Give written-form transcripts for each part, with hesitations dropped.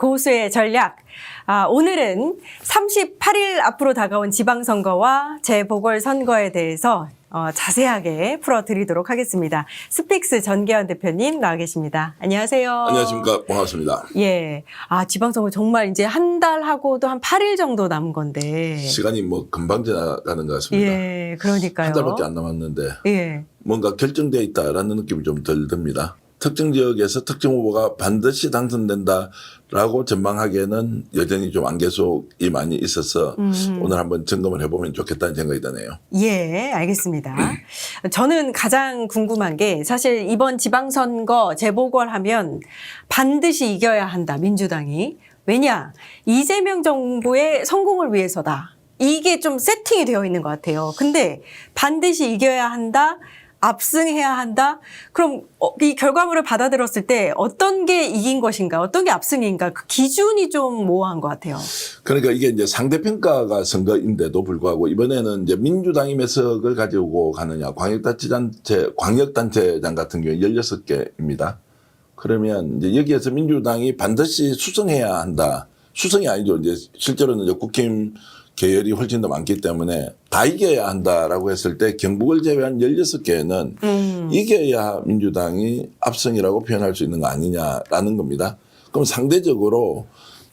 고수의 전략. 오늘은 38일 앞으로 다가온 지방선거와 재보궐선거에 대해서 자세하게 풀어드리도록 하겠습니다. 스픽스 전계환 대표님 나와 계십니다. 안녕하세요. 안녕하십니까. 반갑습니다. 예. 지방선거 정말 이제 한 달 하고도 한 8일 정도 남은 건데. 시간이 뭐 금방 지나가는 것 같습니다. 예, 그러니까요. 한 달밖에 안 남았는데 예. 뭔가 결정되어 있다라는 느낌이 좀 덜 듭니다. 특정 지역에서 특정 후보가 반드시 당선된다라고 전망하기에는 여전히 좀 안개속이 많이 있어서 오늘 한번 점검을 해보면 좋겠다는 생각이 드네요. 예, 알겠습니다. 저는 가장 궁금한 게 사실 이번 지방선거 재보궐하면 반드시 이겨야 한다, 민주당이. 왜냐? 이재명 정부의 성공을 위해서다. 이게 좀 세팅이 되어 있는 것 같아요. 근데 반드시 이겨야 한다. 압승해야 한다? 그럼 이 결과물을 받아들였을 때 어떤 게 이긴 것인가? 어떤 게 압승인가? 그 기준이 좀 모호한 것 같아요. 그러니까 이게 이제 상대평가가 선거인데도 불구하고 이번에는 이제 민주당이 몇 석을 가지고 가느냐. 광역단체장 같은 경우에 16개입니다. 그러면 이제 여기에서 민주당이 반드시 수성해야 한다. 수성이 아니죠. 이제 실제로는 이제 국힘 계열이 훨씬 더 많기 때문에 다 이겨야 한다라고 했을 때 경북을 제외한 16개는 이겨야 민주당이 압승이라고 표현할 수 있는 거 아니냐라는 겁니다. 그럼 상대적으로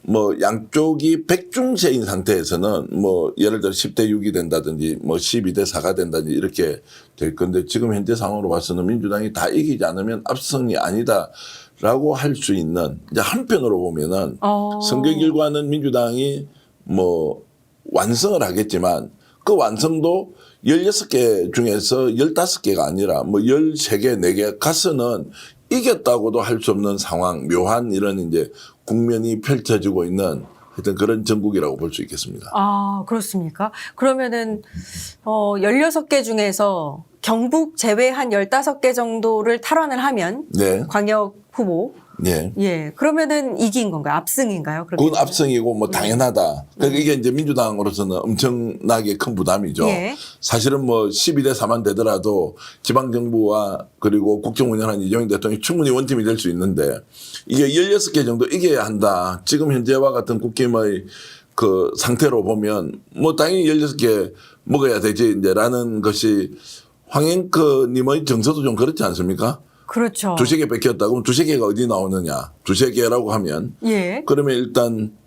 뭐 양쪽이 백중세인 상태에서는 뭐 예를 들어 10대 6이 된다든지 뭐 12대 4가 된다든지 이렇게 될 건데 지금 현재 상황으로 봐서는 민주당이 다 이기지 않으면 압승이 아니다라고 할 수 있는 이제 한편으로 보면은 선거 결과는 민주당이 뭐 완성을 하겠지만 그 완성도 16개 중에서 15개가 아니라 뭐 13개, 4개 가서는 이겼다고도 할 수 없는 상황, 묘한 이런 이제 국면이 펼쳐지고 있는 하여튼 그런 전국이라고 볼 수 있겠습니다. 그렇습니까? 그러면은 16개 중에서 경북 제외한 15개 정도를 탈환을 하면 네. 광역 후보 네. 예. 그러면은 이긴 건가요? 압승인가요? 그건 압승이고 뭐 당연하다. 그러니까 이게 이제 민주당으로서는 엄청나게 큰 부담이죠. 예. 사실은 뭐 12대 4만 되더라도 지방정부와 그리고 국정 운영하는 이재명 대통령이 충분히 원팀이 될 수 있는데 이게 16개 정도 이겨야 한다. 지금 현재와 같은 국힘의 그 상태로 보면 뭐 당연히 16개 먹어야 되지 이제라는 것이 황행크 님의 정서도 좀 그렇지 않습니까? 그렇죠. 두세 개 뺏겼다. 그럼 두세 개가 어디 나오느냐. 두세 개라고 하면. 예. 그러면 일단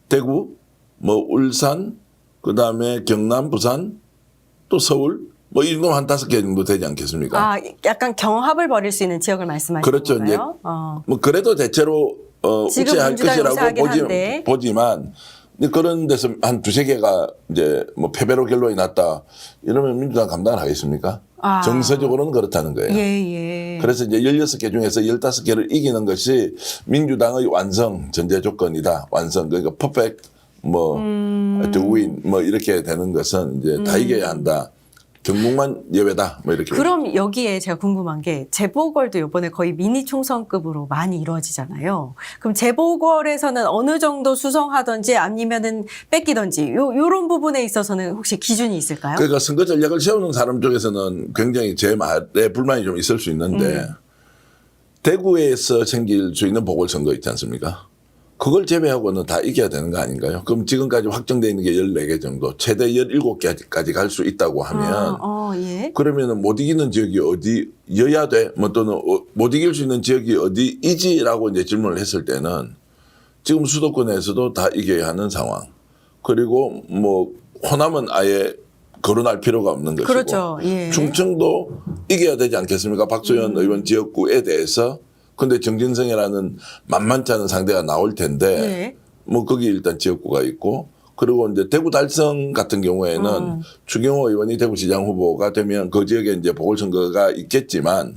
대구, 뭐 울산, 그 다음에 경남, 부산, 또 서울, 뭐 이 정도 한 5개 정도 되지 않겠습니까? 약간 경합을 벌일 수 있는 지역을 말씀하시는 그렇죠. 건가요? 뭐 그래도 대체로 우세할 것이라고 보지만 그런 데서 한 두세 개가 이제 뭐 패배로 결론이 났다. 이러면 민주당 감당을 하겠습니까? 정서적으로는 그렇다는 거예요. 예. 그래서 이제 16개 중에서 15개를 이기는 것이 민주당의 완성 전제 조건이다. 완성. 그러니까 퍼펙트 뭐 win 뭐 이렇게 되는 것은 이제 다 이겨야 한다. 경북만 예외다. 뭐 이렇게. 그럼 여기에 제가 궁금한 게 재보궐도 이번에 거의 미니 총선급으로 많이 이루어지잖아요. 그럼 재보궐에서는 어느 정도 수성하든지 아니면은 뺏기든지 요런 부분에 있어서는 혹시 기준이 있을까요? 그러니까 선거 전략을 세우는 사람 쪽에서는 굉장히 제 말에 불만이 좀 있을 수 있는데 대구에서 생길 수 있는 보궐선거 있지 않습니까? 그걸 제외하고는 다 이겨야 되는 거 아닌가요? 그럼 지금까지 확정되어 있는 게 14개 정도, 최대 17개까지 갈 수 있다고 하면 예. 그러면은 못 이기는 지역이 어디여야 돼? 뭐 또는 못 이길 수 있는 지역이 어디이지라고 이제 질문을 했을 때는 지금 수도권에서도 다 이겨야 하는 상황. 그리고 뭐 호남은 아예 거론할 필요가 없는 것이고 그렇죠. 예. 충청도 이겨야 되지 않겠습니까? 박소연 의원 지역구에 대해서. 근데 정진성이라는 만만치 않은 상대가 나올 텐데 예. 뭐 거기 일단 지역구가 있고 그리고 이제 대구 달성 같은 경우에는 추경호 의원이 대구시장 후보가 되면 그 지역에 이제 보궐선거가 있겠지만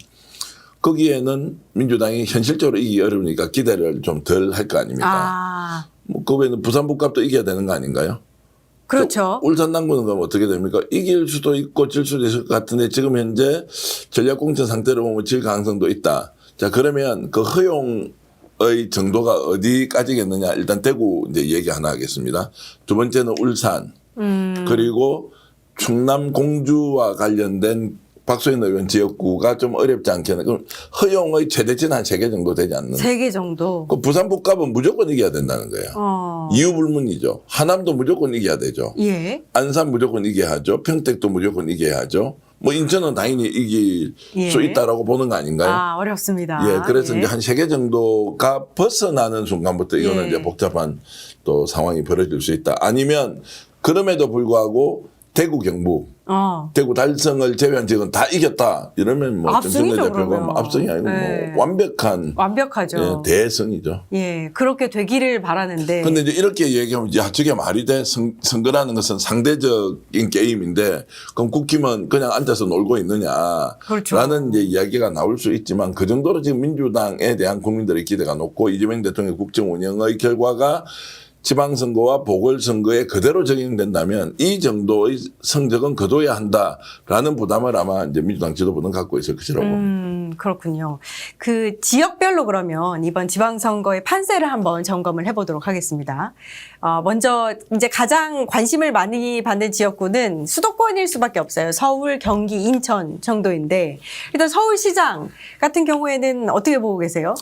거기에는 민주당이 현실적으로 이기기 어려우니까 기대를 좀 덜 할 거 아닙니까? 뭐 그 외에는 부산 북갑도 이겨야 되는 거 아닌가요? 그렇죠. 울산 남구는 그럼 어떻게 됩니까? 이길 수도 있고 질 수도 있을 것 같은데 지금 현재 전략공천 상태로 보면 질 가능성도 있다. 자, 그러면 그 허용의 정도가 어디까지겠느냐. 일단 대구 이제 얘기 하나 하겠습니다. 두 번째는 울산. 그리고 충남 공주와 관련된 박소연 의원 지역구가 좀 어렵지 않겠나. 그럼 허용의 최대치는 한 3개 정도 되지 않는. 3개 정도. 그 부산 북갑은 무조건 이겨야 된다는 거예요. 이유 불문이죠. 하남도 무조건 이겨야 되죠. 예. 안산 무조건 이겨야 하죠. 평택도 무조건 이겨야 하죠. 뭐 인천은 당연히 이길 예. 수 있다라고 보는 거 아닌가요? 아, 어렵습니다. 예, 그래서 예. 이제 한 3개 정도가 벗어나는 순간부터 이거는 예. 이제 복잡한 또 상황이 벌어질 수 있다. 아니면 그럼에도 불구하고 대구 경북, 대구 달성을 제외한 지역은 다 이겼다. 이러면 뭐 압승이죠, 점점대표가 그러면. 뭐 압승이 아니고 네. 뭐 완벽하죠. 예, 대승이죠. 예, 그렇게 되기를 바라는데. 근데 이제 이렇게 얘기하면 야, 저게 말이 돼? 선거라는 것은 상대적인 게임인데 그럼 국힘은 그냥 앉아서 놀고 있느냐. 그렇죠. 라는 이제 이야기가 나올 수 있지만 그 정도로 지금 민주당에 대한 국민들의 기대가 높고 이재명 대통령의 국정 운영의 결과가 지방선거와 보궐선거에 그대로 적용된다면 이 정도의 성적은 거둬야 한다라는 부담을 아마 이제 민주당 지도부는 갖고 있을 것이라고 봅니다. 그렇군요. 그 지역별로 그러면 이번 지방선거의 판세를 한번 점검을 해보도록 하겠습니다. 먼저 이제 가장 관심을 많이 받는 지역구는 수도권일 수밖에 없어요. 서울, 경기, 인천 정도인데 일단 서울시장 같은 경우에는 어떻게 보고 계세요?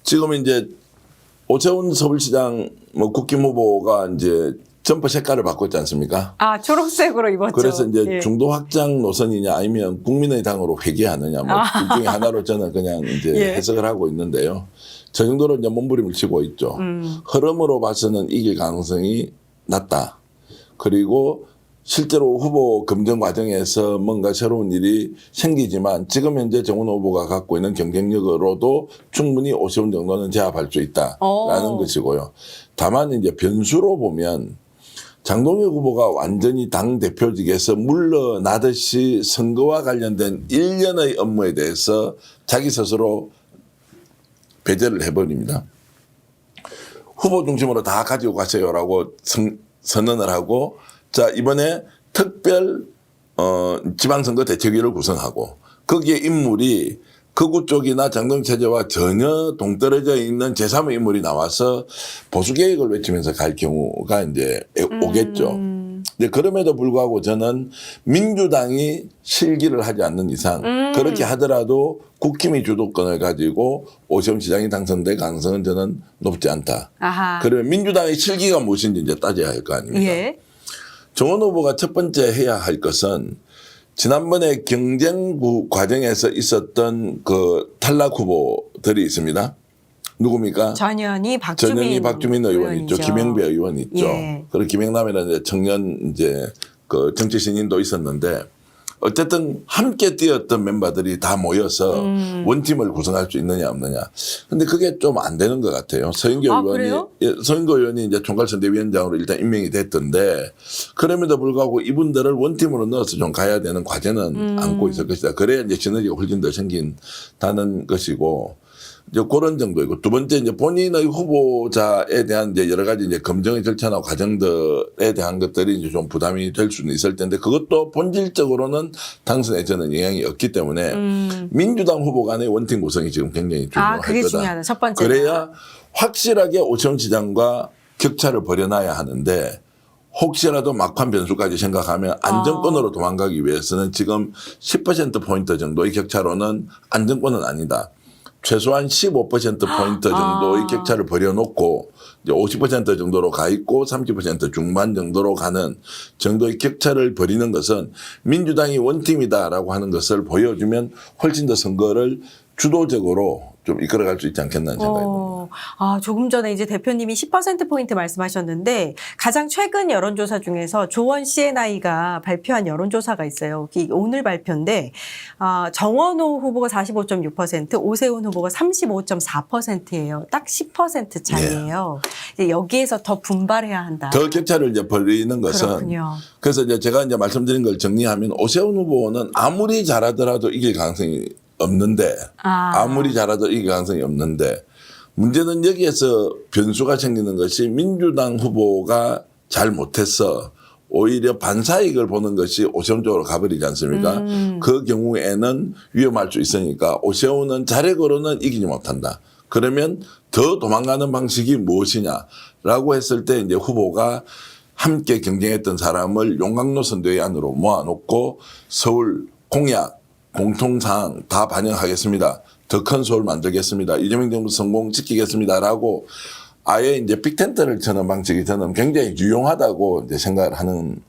지금 이제 오세훈 서울시장 뭐 국힘 후보가 이제 점퍼 색깔을 바꿨지 않습니까? 아, 초록색으로 입었죠. 그래서 이제 예. 중도 확장 노선이냐 아니면 국민의당으로 회귀하느냐 뭐 둘 중에 하나로 저는 그냥 이제 예. 해석을 하고 있는데요. 저 정도로 이제 몸부림을 치고 있죠. 흐름으로 봐서는 이길 가능성이 낮다. 그리고 실제로 후보 검증 과정에서 뭔가 새로운 일이 생기지만 지금 현재 정훈 후보가 갖고 있는 경쟁력으로도 충분히 오세훈 정도는 제압할 수 있다라는 것이고요. 다만 이제 변수로 보면 장동혁 후보가 완전히 당 대표직에서 물러나듯이 선거와 관련된 일련의 업무에 대해서 자기 스스로 배제를 해버립니다. 후보 중심으로 다 가지고 가세요라고 선언을 하고 자 이번에 특별 지방선거 대책위를 구성하고 거기에 인물이 극우 쪽이나 장동 체제와 전혀 동떨어져 있는 제3의 인물이 나와서 보수 개혁을 외치면서 갈 경우가 이제 오겠죠. 근데 그럼에도 불구하고 저는 민주당이 실기를 하지 않는 이상 그렇게 하더라도 국힘이 주도권을 가지고 오세훈 시장이 당선될 가능성은 저는 높지 않다. 아하. 그러면 민주당의 실기가 무엇인지 이제 따져야 할 거 아닙니까? 예. 정원 후보가 첫 번째 해야 할 것은 지난번에 경쟁 과정에서 있었던 그 탈락 후보들이 있습니다. 누굽니까? 전현희, 박주민 의원 있죠. 김영배 의원 있죠. 예. 그리고 김영남이라는 이제 청년 이제 그 정치 신인도 있었는데 어쨌든 함께 뛰었던 멤버들이 다 모여서 원팀을 구성할 수 있느냐 없느냐. 근데 그게 좀 안 되는 것 같아요. 서인교 의원이 그래요? 예, 서인교 의원이 이제 총괄선대위원장으로 일단 임명이 됐던데 그럼에도 불구하고 이분들을 원팀으로 넣어서 좀 가야 되는 과제는 안고 있을 것이다. 그래야 이제 시너지가 훨씬 더 생긴다는 것이고. 이제 그런 정도이고 두 번째 이제 본인의 후보자에 대한 이제 여러 가지 이제 검증의 절차나 과정들에 대한 것들이 이제 좀 부담이 될 수는 있을 텐데 그것도 본질적으로는 당선에 저는 영향이 없기 때문에 민주당 후보 간의 원팀 구성이 지금 굉장히 중요할 거다. 그게 중요하다. 첫 번째. 그래야 확실하게 오세훈 시장과 격차를 벌여놔야 하는데 혹시라도 막판 변수까지 생각하면 안정권으로 도망가기 위해서는 지금 10%포인트 정도의 격차로는 안정권은 아니다. 최소한 15%포인트 정도의 격차를 벌여놓고 이제 50% 정도로 가 있고 30% 중반 정도로 가는 정도의 격차를 벌이는 것은 민주당이 원팀이다라고 하는 것을 보여주면 훨씬 더 선거를 주도적으로 좀 이끌어갈 수 있지 않겠나 생각이 듭니다. 조금 전에 이제 대표님이 10%포인트 말씀하셨는데 가장 최근 여론조사 중에서 조원 CNI가 발표한 여론조사가 있어요. 오늘 발표인데 정원호 후보가 45.6%, 오세훈 후보가 35.4%예요. 딱 10% 차이예요. 이제 여기에서 더 분발해야 한다. 더 격차를 이제 벌이는 것은 그렇군요. 그래서 이제 제가 이제 말씀드린 걸 정리하면 오세훈 후보는 아무리 잘하더라도 이길 가능성이 없는데 아무리 잘하도 이길 가능성이 없는데 문제는 여기에서 변수가 생기는 것이 민주당 후보가 잘 못해서 오히려 반사익을 보는 것이 오세훈 쪽으로 가버리지 않습니까? 그 경우에는 위험할 수 있으니까 오세훈은 자력으로는 이기지 못한다. 그러면 더 도망가는 방식이 무엇이냐라고 했을 때 이제 후보가 함께 경쟁했던 사람을 용광로 선대위 안으로 모아놓고 서울 공약 공통사항 다 반영하겠습니다. 더 큰 서울 만들겠습니다. 이재명 정부 성공 지키겠습니다라고 아예 이제 빅텐트를 쳐는 방식이 저는 굉장히 유용하다고 이제 생각을 하는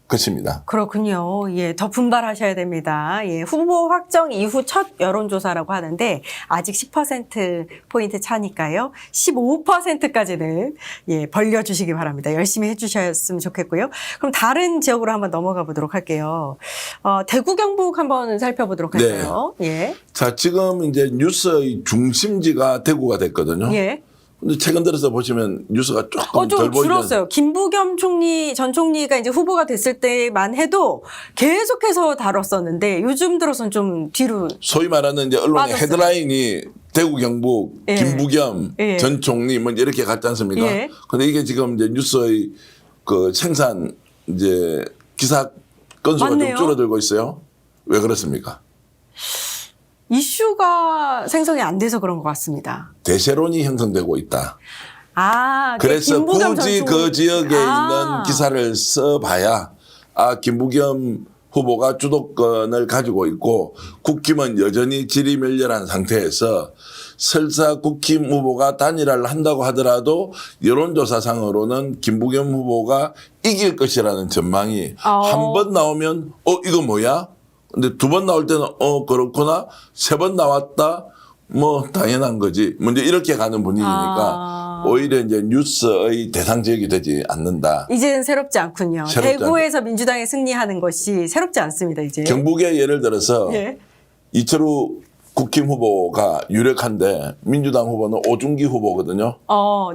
것입니다. 그렇군요. 예, 더 분발하셔야 됩니다. 예, 후보 확정 이후 첫 여론조사라고 하는데 아직 10%포인트 차니까요. 15%까지는 예, 벌려주시기 바랍니다. 열심히 해주셨으면 좋겠고요. 그럼 다른 지역으로 한번 넘어가 보도록 할게요. 대구 경북 한번 살펴보도록 할까요? 예. 자, 지금 이제 뉴스의 중심지가 대구가 됐거든요. 예. 근데 최근 들어서 보시면 뉴스가 조금 덜 좀 보이는. 줄었어요. 김부겸 전 총리가 이제 후보가 됐을 때만 해도 계속해서 다뤘었는데 요즘 들어서는 좀 뒤로. 소위 말하는 이제 언론의 빠졌어요. 헤드라인이 대구 경북 예. 김부겸 예. 전 총리 뭐 이렇게 갔지 않습니까? 예. 근데 이게 지금 이제 뉴스의 그 생산 이제 기사 건수가 맞네요. 좀 줄어들고 있어요. 왜 그렇습니까? 이슈가 생성이 안 돼서 그런 것 같습니다. 대세론이 형성되고 있다. 아, 그래서 김부겸 굳이 전 그 총리. 지역에 아. 있는 기사를 써봐야 김부겸 후보가 주도권을 가지고 있고 국힘은 여전히 지리멸렬한 상태에서 설사 국힘 후보가 단일화를 한다고 하더라도 여론조사상으로는 김부겸 후보가 이길 것이라는 전망이 한 번 나오면 이거 뭐야? 근데 두 번 나올 때는 그렇구나. 세 번 나왔다. 뭐 당연한 거지. 먼저 이렇게 가는 분위기니까 오히려 이제 뉴스의 대상 지역이 되지 않는다. 이제는 새롭지 않군요. 새롭지 대구에서 민주당이 승리하는 것이 새롭지 않습니다. 이제. 경북에 예를 들어서 예. 이철우 국힘 후보가 유력한데 민주당 후보는 오중기 후보거든요.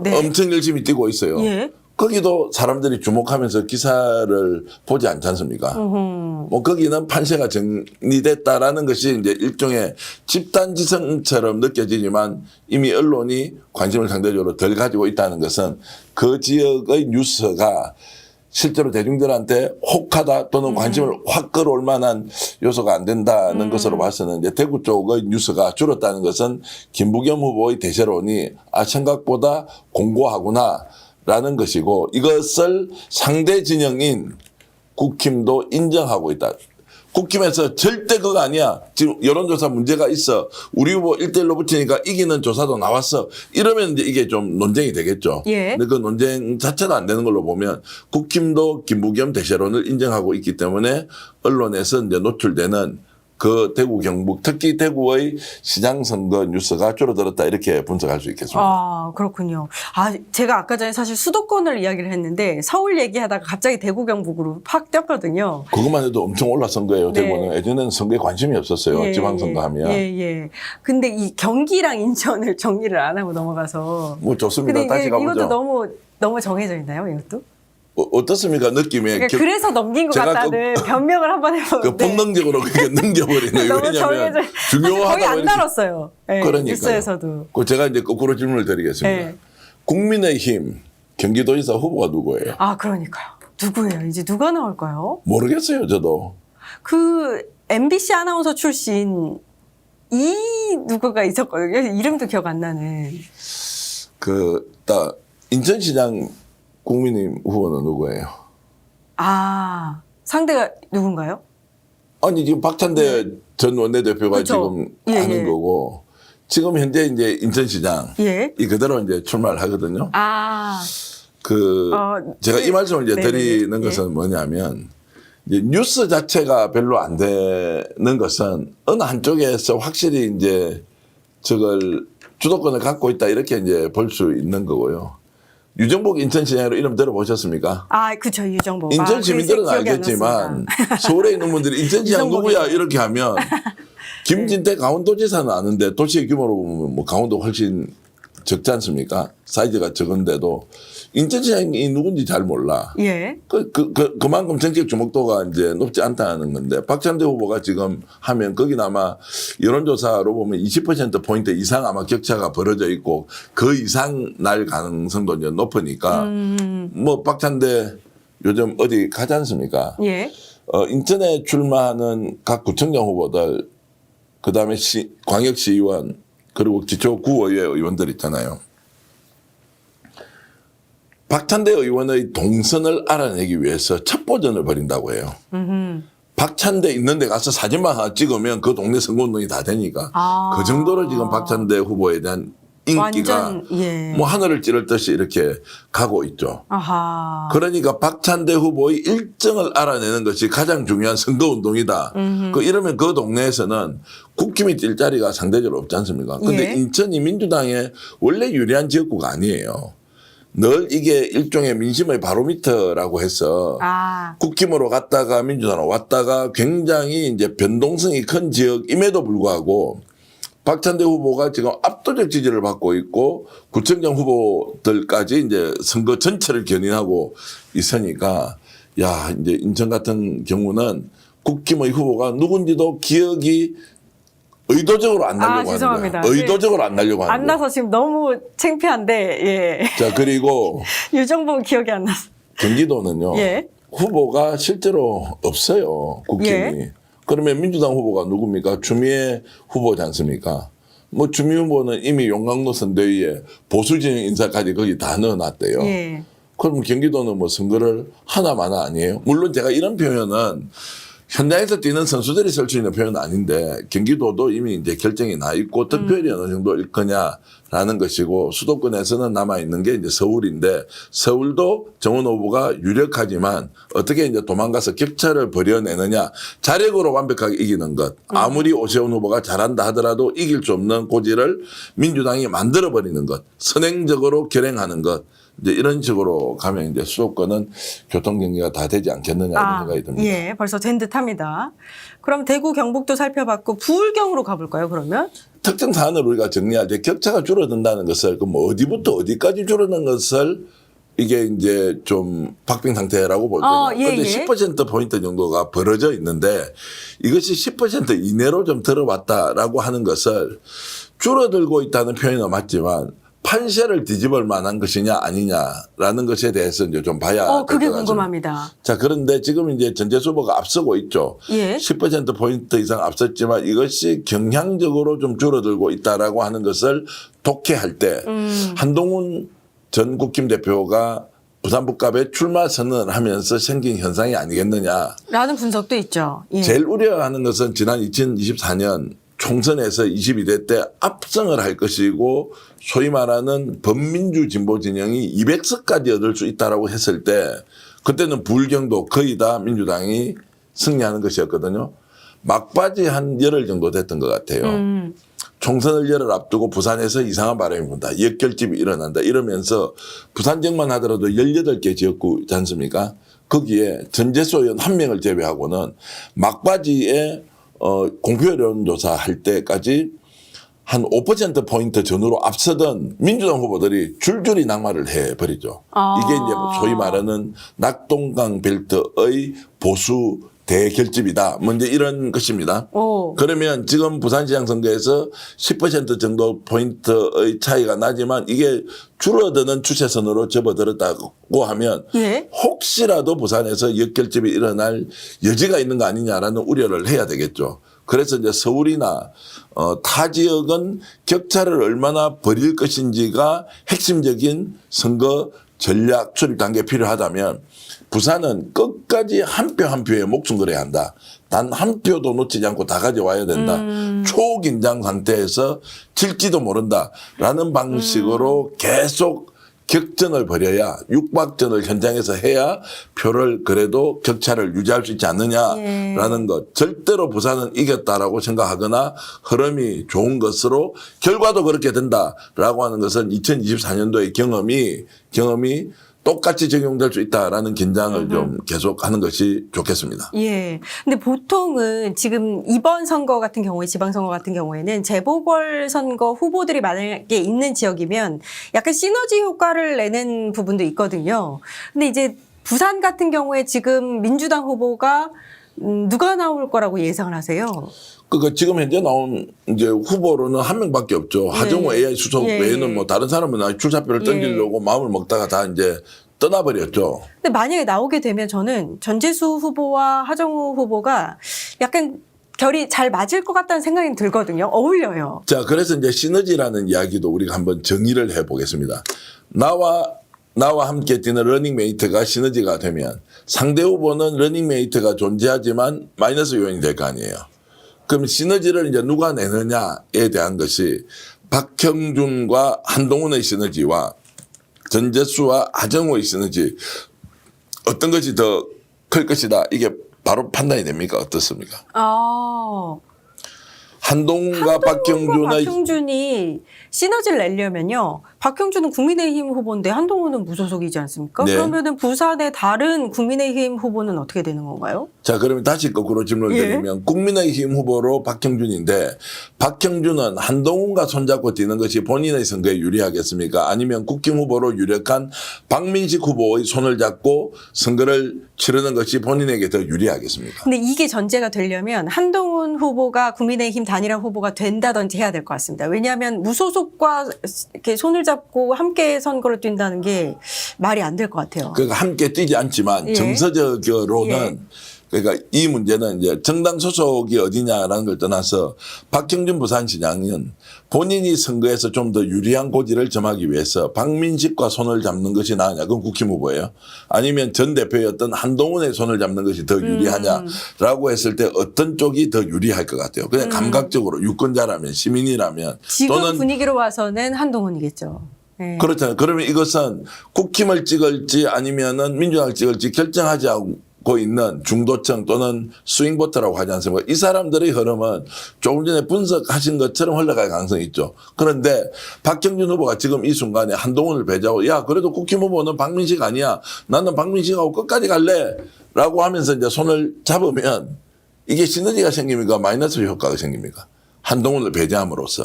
네. 엄청 열심히 뛰고 있어요. 예. 거기도 사람들이 주목하면서 기사를 보지 않지 않습니까? 뭐 거기는 판세가 정리됐다라는 것이 이제 일종의 집단지성처럼 느껴지지만 이미 언론이 관심을 상대적으로 덜 가지고 있다는 것은 그 지역의 뉴스가 실제로 대중들한테 혹하다 또는 관심을 확 끌어올 만한 요소가 안 된다는 것으로 봐서는 이제 대구 쪽의 뉴스가 줄었다는 것은 김부겸 후보의 대세론이 생각보다 공고하구나 라는 것이고 이것을 상대 진영인 국힘도 인정하고 있다. 국힘에서 절대 그거 아니야. 지금 여론조사 문제가 있어. 우리 후보 1대1로 붙이니까 이기는 조사도 나왔어. 이러면 이제 이게 좀 논쟁이 되겠죠. 예. 근데 그 논쟁 자체가 안 되는 걸로 보면 국힘도 김부겸 대세론을 인정하고 있기 때문에 언론에서 이제 노출되는 그 대구 경북 특히 대구의 시장 선거 뉴스가 줄어들었다 이렇게 분석할 수 있겠습니다. 아, 그렇군요. 제가 아까 전에 사실 수도권을 이야기를 했는데 서울 얘기하다가 갑자기 대구 경북으로 팍 뛰었거든요. 그것만 해도 엄청 올라선 거예요. 네. 대구는 예전에는 선거에 관심이 없었어요. 지방선거 하면. 예. 근데 이 경기랑 인천을 정리를 안 하고 넘어가서. 뭐 좋습니다. 근데 다시 가보죠. 이것도 너무 정해져 있나요, 이것도? 어떻습니까? 느낌에. 그러니까 그래서 넘긴 것 제가 같다는 변명을 한번 해보는데. 본능적으로 그렇게 넘겨버리네요. 너무 왜냐하면 거의 중요하다고 안 이렇게. 다뤘어요. 네, 그러니까요. 뉴스에서도. 제가 이제 거꾸로 질문을 드리겠습니다. 네. 국민의힘 경기도지사 후보가 누구예요? 그러니까요. 누구예요? 이제 누가 나올까요? 모르겠어요. 저도. 그 MBC 아나운서 출신 이 누구가 있었거든요. 이름도 기억 안 나는. 딱 인천시장 국민의힘 후보는 누구예요? 상대가 누군가요? 아니 지금 박찬대 전 원내대표가 그렇죠. 지금 하는 거고 지금 현재 이제 인천시장 이 그대로 이제 출마를 하거든요. 제가 이 말씀을 이제 드리는 것은 뭐냐면 이제 뉴스 자체가 별로 안 되는 것은 어느 한쪽에서 확실히 이제 저걸 주도권을 갖고 있다 이렇게 이제 볼 수 있는 거고요. 유정복 인천시장으로 이름 들어보셨습니까? 그쵸, 유정복. 인천 시민들은 알겠지만 서울에 있는 분들이 인천시장 누구야 이렇게 하면 김진태 강원도지사는 아는데 도시의 규모로 보면 뭐 강원도 훨씬 적지 않습니까? 사이즈가 적은데도 인천시장이 누군지 잘 몰라. 예. 그만큼 정책 주목도가 이제 높지 않다는 건데 박찬대 후보가 지금 하면 거긴 아마 여론조사로 보면 20%포인트 이상 아마 격차가 벌어져 있고 그 이상 날 가능성도 이제 높으니까 뭐 박찬대 요즘 어디 가지 않습니까? 예. 인천에 출마하는 각 구청장 후보들 그다음에 광역시의원 그리고 기초구의회 의원들 있잖아요. 박찬대 의원의 동선을 알아내기 위해서 첩보전을 벌인다고 해요. 박찬대 있는 데 가서 사진만 하나 찍으면 그 동네 선거운동이 다 되니까 그 정도로 지금 박찬대 후보에 대한 인기가 완전, 예. 뭐 하늘을 찌를 듯이 이렇게 가고 있죠. 아하. 그러니까 박찬대 후보의 일정을 알아내는 것이 가장 중요한 선거운동이다. 이러면 그 동네에서는 국힘이 뛸 자리가 상대적으로 없지 않습니까? 근데 예. 인천이 민주당의 원래 유리한 지역구가 아니에요. 늘 이게 일종의 민심의 바로미터라고 해서 아. 국힘으로 갔다가 민주당으로 왔다가 굉장히 이제 변동성이 큰 지역임에도 불구하고 박찬대 후보가 지금 압도적 지지를 받고 있고 구청장 후보들까지 이제 선거 전체를 견인하고 있으니까 야 이제 인천 같은 경우는 국힘의 후보가 누군지도 기억이 의도적으로 안 나려고 하는 죄송합니다. 거예요. 의도적으로 안 나려고 하는 안 거예요. 나서 지금 너무 창피한데, 예. 자 그리고 유정보 기억이 안 나서. 경기도는요. 예. 후보가 실제로 없어요. 국힘이. 예. 그러면 민주당 후보가 누굽니까? 추미애 후보지 않습니까? 뭐 추미애 후보는 이미 용광로 선대위에 보수 진영 인사까지 거기 다 넣어놨대요. 예. 그럼 경기도는 뭐 선거를 하나마나 아니에요? 물론 제가 이런 표현은 현장에서 뛰는 선수들이 쓸 수 있는 표현은 아닌데 경기도도 이미 이제 결정이 나 있고 득표율이 어느 정도일 거냐라는 것이고 수도권에서는 남아 있는 게 이제 서울인데 서울도 정원 후보가 유력하지만 어떻게 이제 도망가서 격차를 벌여내느냐 자력으로 완벽하게 이기는 것 아무리 오세훈 후보가 잘한다 하더라도 이길 수 없는 고지를 민주당이 만들어 버리는 것 선행적으로 결행하는 것 이제 이런 식으로 가면 이제 수도권은 교통 경기가 다 되지 않겠느냐 이런 생각이 듭니다. 예, 벌써 된 듯합니다. 그럼 대구, 경북도 살펴봤고 부울경으로 가볼까요? 그러면 특정 사안을 우리가 정리할 때 격차가 줄어든다는 것을 그럼 어디부터 어디까지 줄어든 것을 이게 이제 좀 박빙 상태라고 볼 거예요. 그런데 예. 10% 포인트 정도가 벌어져 있는데 이것이 10% 이내로 좀 들어왔다라고 하는 것을 줄어들고 있다는 표현은 맞지만 판세를 뒤집을 만한 것이냐 아니냐라는 것에 대해서 이제 좀 봐야 될 것 그게 같습니다. 궁금합니다. 자, 그런데 지금 이제 전재수 후보가 앞서고 있죠. 예. 10% 포인트 이상 앞섰지만 이것이 경향적으로 좀 줄어들고 있다라고 하는 것을 독해할 때 한동훈 전 국힘 대표가 부산북갑에 출마 선언을 하면서 생긴 현상이 아니겠느냐. 라는 분석도 있죠. 예. 제일 우려하는 것은 지난 2024년 총선에서 22대 때 압승을 할 것이고 소위 말하는 범민주 진보 진영이 200석까지 얻을 수 있다라고 했을 때 그때는 부울경도 거의 다 민주당이 승리하는 것이었거든요. 막바지 한 열흘 정도 됐던 것 같아요. 총선을 열흘 앞두고 부산에서 이상한 바람이 분다. 역결집이 일어난다. 이러면서 부산 지역만 하더라도 18개 지역구 있지 않습니까? 거기에 전재수 의원 한 명을 제외하고는 막바지에 공표 여론조사 할 때까지 한 5%포인트 전후로 앞서던 민주당 후보들이 줄줄이 낙마를 해버리죠. 이게 이제 소위 말하는 낙동강 벨트의 보수 대결집이다. 먼저 이런 것입니다. 그러면 지금 부산시장 선거에서 10% 정도 포인트의 차이가 나지만 이게 줄어드는 추세선으로 접어들었다고 하면 예. 혹시라도 부산에서 역결집이 일어날 여지가 있는 거 아니냐라는 우려를 해야 되겠죠. 그래서 이제 서울이나 타 지역은 격차를 얼마나 벌일 것인지가 핵심적인 선거 전략 수립 단계에 필요하다면 부산은 끝까지 한 표 한 표에 목숨 걸어야 한다. 단 한 표도 놓치지 않고 다 가져와야 된다. 초긴장 상태에서 질지도 모른다라는 방식으로 계속 격전을 벌여야 육박전을 현장에서 해야 표를 그래도 격차를 유지할 수 있지 않느냐라는 것. 절대로 부산은 이겼다라고 생각하거나 흐름이 좋은 것으로 결과도 그렇게 된다라고 하는 것은 2024년도의 경험이 똑같이 적용될 수 있다라는 긴장을 좀 계속하는 것이 좋겠습니다. 예. 근데 보통은 지금 이번 선거 같은 경우에 지방선거 같은 경우에는 재보궐선거 후보들이 만약에 있는 지역이면 약간 시너지 효과를 내는 부분도 있거든요. 근데 이제 부산 같은 경우에 지금 민주당 후보가 누가 나올 거라고 예상을 하세요? 그러니까 지금 현재 나온 이제 후보로는 한 명밖에 없죠. 하정우 AI 수석 외에는 뭐 다른 사람은 출사표를 던지려고 마음을 먹다가 다 이제 떠나버렸죠. 근데 만약에 나오게 되면 저는 전재수 후보와 하정우 후보가 약간 결이 잘 맞을 것 같다는 생각이 들거든요. 어울려요. 자, 그래서 이제 시너지라는 이야기도 우리가 한번 정의를 해보겠습니다. 나와 나와 함께 뛰는 러닝메이트가 시너지가 되면 상대 후보는 러닝메이트가 존재하지만 마이너스 요인이 될 거 아니에요. 그럼 시너지를 이제 누가 내느냐에 대한 것이 박형준과 한동훈의 시너지와 전재수와 하정우의 시너지 어떤 것이 더 클 것이다. 이게 바로 판단이 됩니까? 어떻습니까? 한동훈과 박형준의 박형준이 시너지를 내려면요. 박형준은 국민의힘 후보인데 한동훈은 무소속이지 않습니까? 네. 그러면은 부산의 다른 국민의힘 후보는 어떻게 되는 건가요? 자, 그러면 다시 거꾸로 질문을 드리면 국민의힘 후보로 박형준인데 박형준은 한동훈과 손잡고 뛰는 것이 본인의 선거에 유리하겠습니까? 아니면 국힘 후보로 유력한 박민식 후보의 손을 잡고 선거를 치르는 것이 본인에게 더 유리하겠습니까? 근데 이게 전제가 되려면 한동훈 후보가 국민의힘 단일화 후보가 된다든지 해야 될 것 같습니다. 왜냐하면 무소속과 이렇게 손을 잡고 함께 선거를 뛴다는 게 말이 안 될 것 같아요. 그러니까 함께 뛰지 않지만 예. 정서적으로는 예. 그러니까 이 문제는 이제 정당 소속이 어디냐라는 걸 떠나서 박형준 부산시장은 본인이 선거에서 좀 더 유리한 고지를 점하기 위해서 박민식과 손을 잡는 것이 나으냐. 그건 국힘 후보예요. 아니면 전 대표였던 한동훈의 손을 잡는 것이 더 유리하냐라고 했을 때 어떤 쪽이 더 유리할 것 같아요. 그냥 감각적으로 유권자라면 시민이라면 지금 또는 분위기로 봐서는 한동훈이겠죠. 네. 그렇잖아요. 그러면 이것은 국힘을 찍을지 아니면은 민주당을 찍을지 결정하지 않고 있는 중도층 또는 스윙보터라고 하지 않습니까? 이 사람들의 흐름은 조금 전에 분석하신 것처럼 흘러갈 가능성이 있죠. 그런데 박형준 후보가 지금 이 순간에 한동훈을 배제하고 야 그래도 국힘 후보는 박민식 아니야. 나는 박민식하고 끝까지 갈래. 라고 하면서 이제 손을 잡으면 이게 시너지가 생깁니까? 마이너스 효과가 생깁니까? 한동훈을 배제함으로써.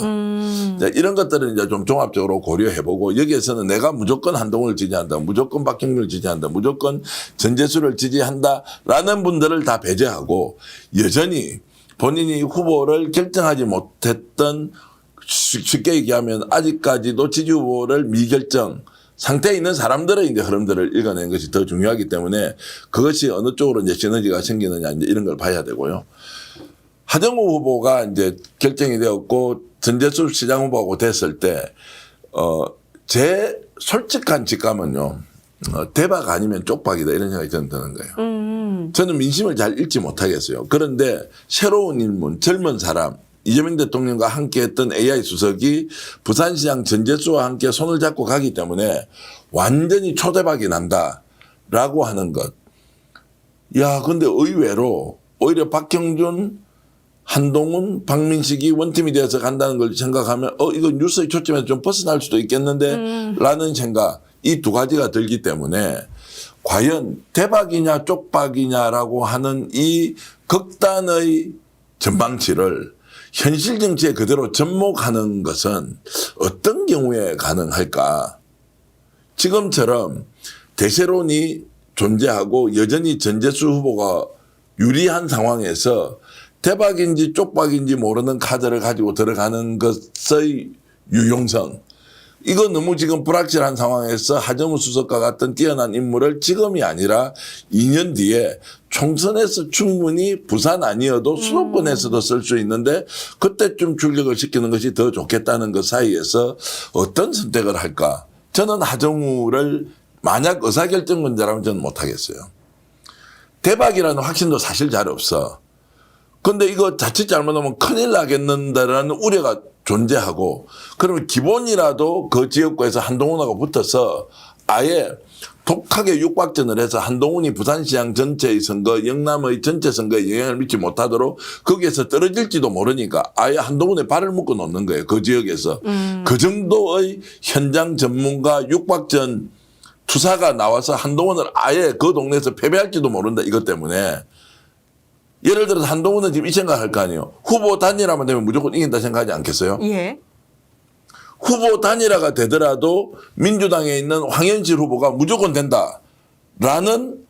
이제 이런 것들은 이제 좀 종합적으로 고려해보고 여기에서는 내가 무조건 한동훈을 지지한다. 무조건 박형준을 지지한다. 무조건 전재수를 지지한다라는 분들을 다 배제하고 여전히 본인이 후보를 결정하지 못했던 쉽게 얘기하면 아직까지도 지지 후보를 미결정 상태에 있는 사람들의 이제 흐름들을 읽어내는 것이 더 중요하기 때문에 그것이 어느 쪽으로 이제 시너지가 생기느냐 이제 이런 걸 봐야 되고요. 하정우 후보가 이제 결정이 되었고 전재수 시장 후보하고 됐을 때, 제 솔직한 직감은요, 대박 아니면 쪽박이다 이런 생각이 저는 드는 거예요. 저는 민심을 잘 읽지 못하겠어요. 그런데 새로운 인물, 젊은 사람, 이재명 대통령과 함께 했던 AI 수석이 부산시장 전재수와 함께 손을 잡고 가기 때문에 완전히 초대박이 난다라고 하는 것. 야, 근데 의외로 오히려 박형준, 한동훈, 박민식이 원팀이 되어서 간다는 걸 생각하면 이거 뉴스의 초점에서 좀 벗어날 수도 있겠는데 라는 생각 이 두 가지가 들기 때문에 과연 대박이냐 쪽박이냐라고 하는 이 극단의 전망치를 현실 정치에 그대로 접목하는 것은 어떤 경우에 가능할까? 지금처럼 대세론이 존재하고 여전히 전재수 후보가 유리한 상황에서 대박인지 쪽박인지 모르는 카드를 가지고 들어가는 것의 유용성. 이거 너무 지금 불확실한 상황에서 하정우 수석과 같은 뛰어난 인물을 지금이 아니라 2년 뒤에 총선에서 충분히 부산 아니어도 수도권에서도 쓸 수 있는데 그때쯤 출력을 시키는 것이 더 좋겠다는 것 사이에서 어떤 선택을 할까? 저는 하정우를 만약 의사결정권자라면 저는 못하겠어요. 대박이라는 확신도 사실 잘 없어. 근데 이거 자칫 잘못하면 큰일 나겠는다라는 우려가 존재하고 그러면 기본이라도 그 지역구에서 한동훈하고 붙어서 아예 독하게 육박전을 해서 한동훈이 부산시장 전체의 선거, 영남의 전체 선거에 영향을 미치지 못하도록 거기에서 떨어질지도 모르니까 아예 한동훈에 발을 묶어 놓는 거예요. 그 지역에서. 그 정도의 현장 전문가 육박전 투사가 나와서 한동훈을 아예 그 동네에서 패배할지도 모른다. 이것 때문에. 예를 들어서 한동훈은 지금 이 생각할 거 아니에요. 후보 단일화만 되면 무조건 이긴다 생각하지 않겠어요? 예. 후보 단일화가 되더라도 민주당에 있는 황현실 후보가 무조건 된다라는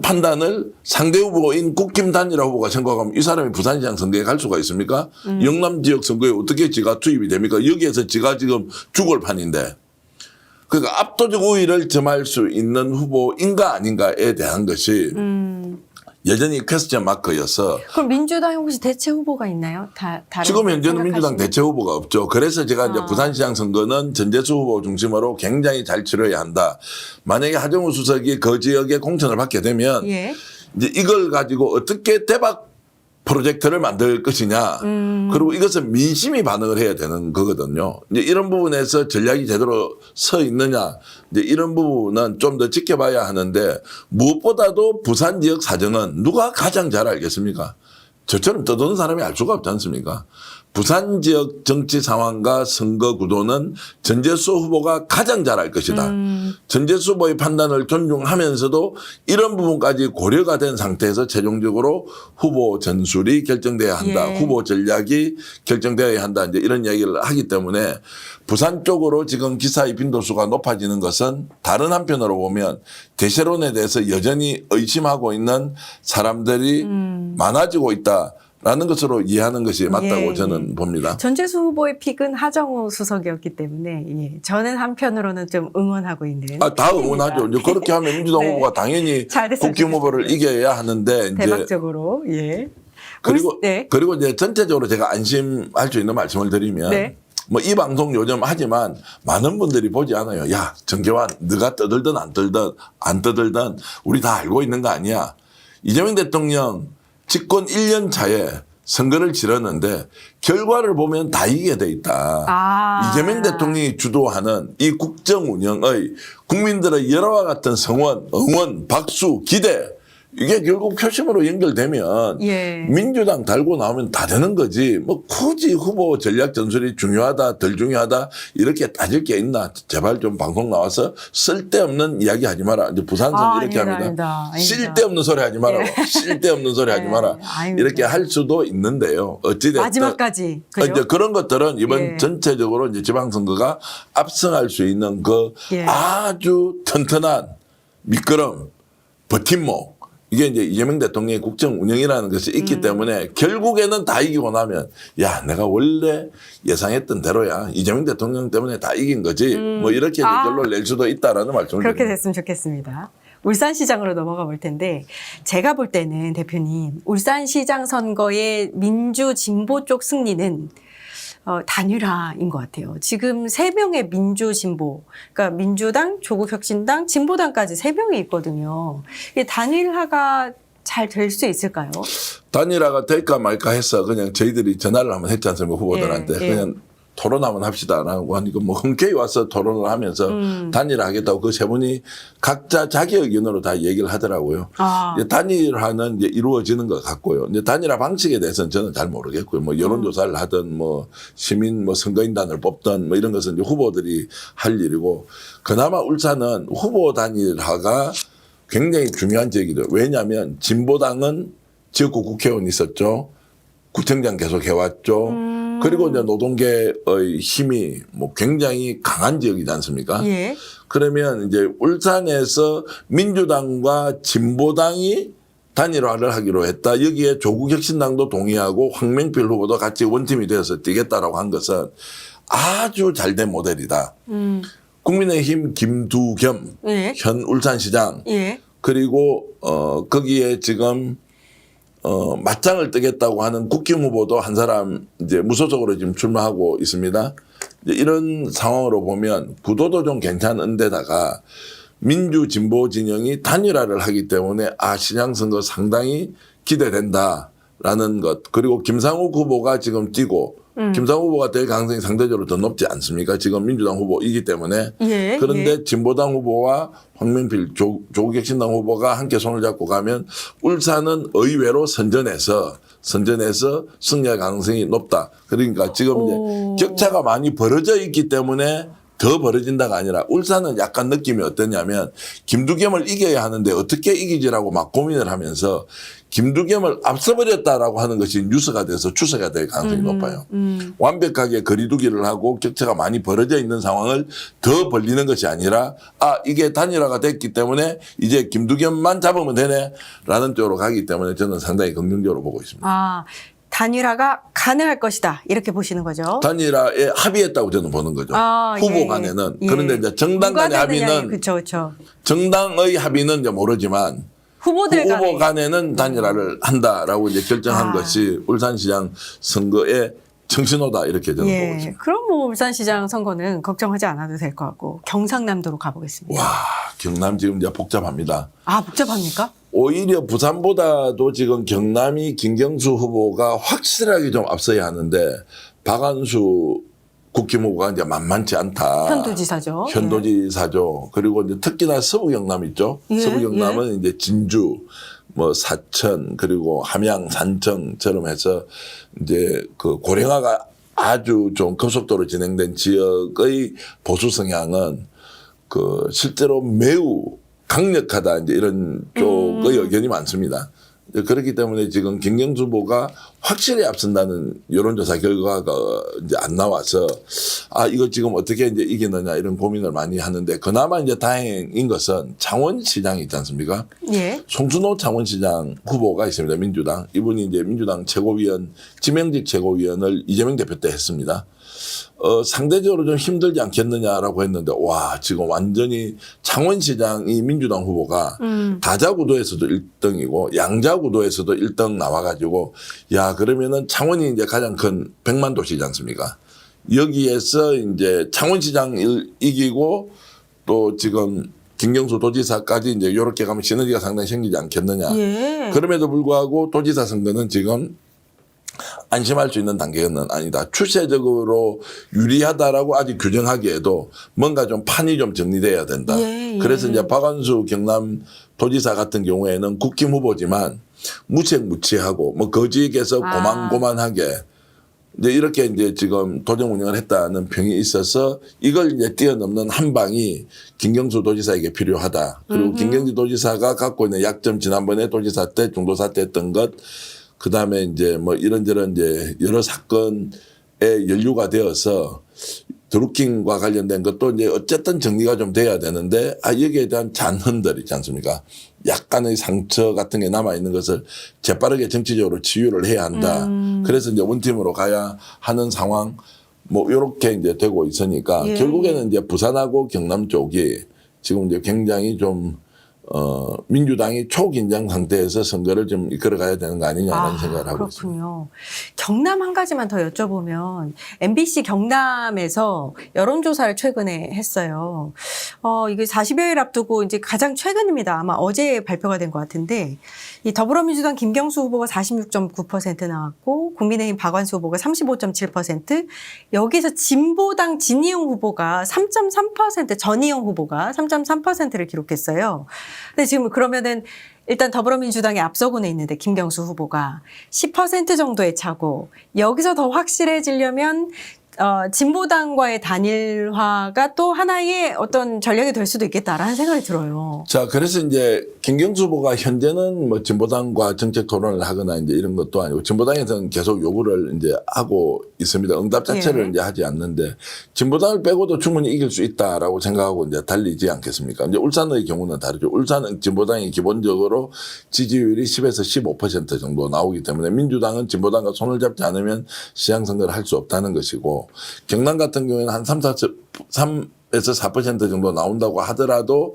판단을 상대 후보인 국힘 단일화 후보가 생각하면 이 사람이 부산시장 선거에 갈 수가 있습니까? 영남 지역 선거에 어떻게 지가 투입이 됩니까? 여기에서 지가 지금 죽을 판인데. 그러니까 압도적 우위를 점할 수 있는 후보인가 아닌가에 대한 것이 여전히 퀘스천 마크여서 그럼 민주당에 혹시 대체 후보가 있나요? 다른 지금 현재는 민주당 생각하시는? 대체 후보가 없죠. 그래서 제가 이제 부산시장 선거는 전재수 후보 중심으로 굉장히 잘 치러야 한다. 만약에 하정우 수석이 그 지역에 공천을 받게 되면 예. 이제 이걸 가지고 어떻게 대박 프로젝트를 만들 것이냐. 그리고 이것은 민심이 반응을 해야 되는 거거든요. 이제 이런 부분에서 전략이 제대로 서 있느냐. 이제 이런 부분은 좀 더 지켜봐야 하는데 무엇보다도 부산 지역 사정은 누가 가장 잘 알겠습니까? 저처럼 떠도는 사람이 알 수가 없지 않습니까? 부산 지역 정치 상황과 선거 구도는 전재수 후보가 가장 잘 알 것이다. 전재수 후보의 판단을 존중하면서도 이런 부분까지 고려가 된 상태에서 최종적으로 후보 전술이 결정돼야 한다. 예. 후보 전략이 결정되어야 한다. 이제 이런 이야기를 하기 때문에 부산 쪽으로 지금 기사의 빈도수가 높아지는 것은 다른 한편으로 보면 대세론에 대해서 여전히 의심하고 있는 사람들이 많아지고 있다. 라는 것으로 이해하는 것이 맞다고 예. 저는 봅니다. 전재수 후보의 픽은 하정우 수석이었기 때문에 예. 저는 한편으로는 좀 응원하고 있는. 다 응원하죠. 이제 그렇게 하면 민주당 네. 후보가 당연히 잘 됐으면 국힘 후보를 이겨야 하는데 이제 대박적으로 예. 그리고 네. 그리고 이제 전체적으로 제가 안심할 수 있는 말씀을 드리면 네. 뭐 이 방송 요즘 하지만 많은 분들이 보지 않아요. 야, 정계환, 네가 떠들든 안 떠들든 우리 다 알고 있는 거 아니야. 이재명 대통령 집권 1년 차에 선거를 치렀는데 결과를 보면 다 이기게 돼 있다. 이재명 대통령이 주도하는 이 국정 운영의 국민들의 열화와 같은 성원, 응원, 박수, 기대 이게 결국 표심으로 연결되면 예. 민주당 달고 나오면 다 되는 거지. 뭐 굳이 후보 전략 전술이 중요하다, 덜 중요하다 이렇게 따질 게 있나. 제발 좀 방송 나와서 쓸데없는 이야기 하지 마라. 이제 부산선 이렇게 아닙니다. 합니다. 쓸데없는 소리 하지 마라. 쓸데없는 소리 하지 마라. 아닙니다. 이렇게 할 수도 있는데요. 어찌됐든 마지막까지. 그죠? 이제 그런 것들은 이번 예. 전체적으로 이제 지방선거가 압승할 수 있는 그 예. 아주 튼튼한 미끄럼, 버팀목 이게 이제 이재명 대통령의 국정 운영이라는 것이 있기 때문에 결국에는 다 이기고 나면 야 내가 원래 예상했던 대로야 이재명 대통령 때문에 다 이긴 거지 뭐 이렇게 결론을 낼 수도 있다라는 말씀을 그렇게 드립니다. 됐으면 좋겠습니다. 울산시장으로 넘어가 볼 텐데 제가 볼 때는 대표님 울산시장 선거의 민주 진보 쪽 승리는 단일화인 것 같아요. 지금 3명의 민주 진보, 그러니까 민주당, 조국혁신당, 진보당까지 3명이 있거든요. 이게 단일화가 잘 될 수 있을까요? 단일화가 될까 말까 해서 그냥 저희들이 전화를 한번 했지 않습니까 후보들한테 예, 예. 그냥 토론 한번 합시다라고 하니까 뭐 흔쾌히 와서 토론을 하면서 단일화 하겠다고 그 세 분이 각자 자기 의견으로 다 얘기를 하더라고요. 이제 단일화는 이제 이루어지는 것 같고요. 이제 단일화 방식에 대해서는 저는 잘 모르겠고요. 뭐 여론조사를 하든 뭐 시민 뭐 선거인단을 뽑든 뭐 이런 것은 이제 후보들이 할 일이고 그나마 울산은 후보 단일화가 굉장히 중요한 지역이죠. 왜냐하면 진보당은 지역구 국회의원이 있었죠. 구청장 계속 해왔죠. 그리고 이제 노동계의 힘이 뭐 굉장히 강한 지역이지 않습니까? 예. 그러면 이제 울산에서 민주당과 진보당이 단일화를 하기로 했다. 여기에 조국혁신당도 동의하고 황명필 후보도 같이 원팀이 되어서 뛰겠다라고 한 것은 아주 잘된 모델이다. 국민의힘 김두겸 예. 현 울산시장 예. 그리고 거기에 지금 맞짱을 뜨겠다고 하는 국힘 후보도 한 사람 이제 무소속으로 지금 출마하고 있습니다. 이제 이런 상황으로 보면 구도도 좀 괜찮은데다가 민주 진보 진영이 단일화를 하기 때문에 시장 선거 상당히 기대된다라는 것. 그리고 김상욱 후보가 지금 뛰고 김상욱 후보가 될 가능성이 상대적으로 더 높지 않습니까? 지금 민주당 후보이기 때문에. 예. 그런데 진보당 후보와 황명필 조국혁신당 후보가 함께 손을 잡고 가면 울산은 의외로 선전해서 승리할 가능성이 높다. 그러니까 지금 이제 격차가 많이 벌어져 있기 때문에 더 벌어진다가 아니라 울산은 약간 느낌이 어떠냐면 김두겸을 이겨야 하는데 어떻게 이기지라고 막 고민을 하면서 김두겸을 앞서버렸다라고 하는 것이 뉴스가 돼서 추세가 될 가능성이 높아요. 완벽하게 거리두기를 하고 격차가 많이 벌어져 있는 상황을 더 벌리는 것이 아니라 이게 단일화가 됐기 때문에 이제 김두겸만 잡으면 되네라는 쪽으로 가기 때문에 저는 상당히 긍정적으로 보고 있습니다. 단일화가 가능할 것이다. 이렇게 보시는 거죠. 단일화에 합의했다고 저는 보는 거죠. 후보 예. 간에는. 예. 그런데 이제 정당 간의 합의는 그렇죠. 정당의 합의는 이제 모르지만 후보들 간에. 후보 간에는 단일화를 한다라고 이제 결정한 것이 울산시장 선거의 정신호다 이렇게 저는 보고 있습니다. 그럼 뭐 울산시장 선거는 걱정하지 않아도 될 것 같고 경상남도로 가보겠습니다. 와, 경남 지금 이제 복잡합니다. 아, 복잡합니까? 오히려 부산보다도 지금 경남이 김경수 후보가 확실하게 좀 앞서야 하는데 박안수 국힘 후보가 이제 만만치 않다. 현도지사죠. 현도지사죠. 그리고 이제 특히나 서부 경남 있죠. 서부 경남은 이제 진주, 뭐 사천 그리고 함양, 산청처럼 해서 이제 그 고령화가 아주 좀 급속도로 진행된 지역의 보수 성향은 그 실제로 매우 강력하다 이제 이런 쪽의 의견이 많습니다. 그렇기 때문에 지금 김경수 후보가 확실히 앞선다는 여론조사 결과가 이제 안 나와서 아 이거 지금 어떻게 이제 이기느냐 이런 고민을 많이 하는데 그나마 이제 다행인 것은 창원시장이 있지 않습니까? 예. 송순호 창원시장 후보가 있습니다. 민주당 이분이 이제 민주당 최고위원 지명직 최고위원을 이재명 대표 때 했습니다. 상대적으로 좀 힘들지 않겠느냐라고 했는데 와 지금 완전히 창원시장이 민주당 후보가 다자 구도에서도 1등이고 양자 구도에서도 1등 나와가지고 야 그러면은 창원이 이제 가장 큰 100만 도시지 않습니까? 여기에서 이제 창원시장을 이기고 또 지금 김경수 도지사까지 이제 이렇게 가면 시너지가 상당히 생기지 않겠느냐. 예. 그럼에도 불구하고 도지사 선거는 지금 안심할 수 있는 단계는 아니다. 추세적으로 유리하다라고 아직 규정하기에도 뭔가 좀 판이 좀 정리돼야 된다. 예. 그래서 이제 박완수 경남 도지사 같은 경우에는 국힘 후보지만 무책무취하고 뭐 거직에서 고만고만하게 이제 이렇게 이제 지금 도정 운영을 했다는 평이 있어서 이걸 이제 뛰어넘는 한 방이 김경수 도지사에게 필요하다. 그리고 김경수 도지사가 갖고 있는 약점 지난번에 도지사 때 중도사 때 했던 것 그 다음에 이제 뭐 이런저런 이제 여러 사건에 연루가 되어서 드루킹과 관련된 것도 이제 어쨌든 정리가 좀 돼야 되는데 여기에 대한 잔흔들 있지 않습니까? 약간의 상처 같은 게 남아있는 것을 재빠르게 정치적으로 치유를 해야 한다. 그래서 이제 원팀으로 가야 하는 상황 뭐 이렇게 이제 되고 있으니까 결국에는 이제 부산하고 경남 쪽이 지금 이제 굉장히 좀 민주당이 초긴장 상태에서 선거를 좀 이끌어가야 되는 거 아니냐는 생각을 하고 있습니다. 그렇군요. 경남 한 가지만 더 여쭤보면 MBC 경남에서 여론조사를 최근에 했어요. 이게 40여일 앞두고 이제 가장 최근입니다. 아마 어제 발표가 된 것 같은데 이 더불어민주당 김경수 후보가 46.9% 나왔고 국민의힘 박완수 후보가 35.7% 여기서 진보당 진이용 후보가 3.3% 전이용 후보가 3.3%를 기록했어요. 근데 지금 그러면은 일단 더불어민주당이 앞서고는 있는데 김경수 후보가 10% 정도의 차고 여기서 더 확실해지려면 진보당과의 단일화가 또 하나의 어떤 전략이 될 수도 있겠다라는 생각이 들어요. 자, 그래서 이제 김경수 후보가 현재는 뭐 진보당과 정책 토론을 하거나 이제 이런 것도 아니고 진보당에서는 계속 요구를 이제 하고 있습니다. 응답 자체를 이제 하지 않는데 진보당을 빼고도 충분히 이길 수 있다라고 생각하고 이제 달리지 않겠습니까? 이제 울산의 경우는 다르죠. 울산은 진보당이 기본적으로 지지율이 10에서 15% 정도 나오기 때문에 민주당은 진보당과 손을 잡지 않으면 시장 선거를 할 수 없다는 것이고 경남 같은 경우에는 한 3에서 4% 정도 나온다고 하더라도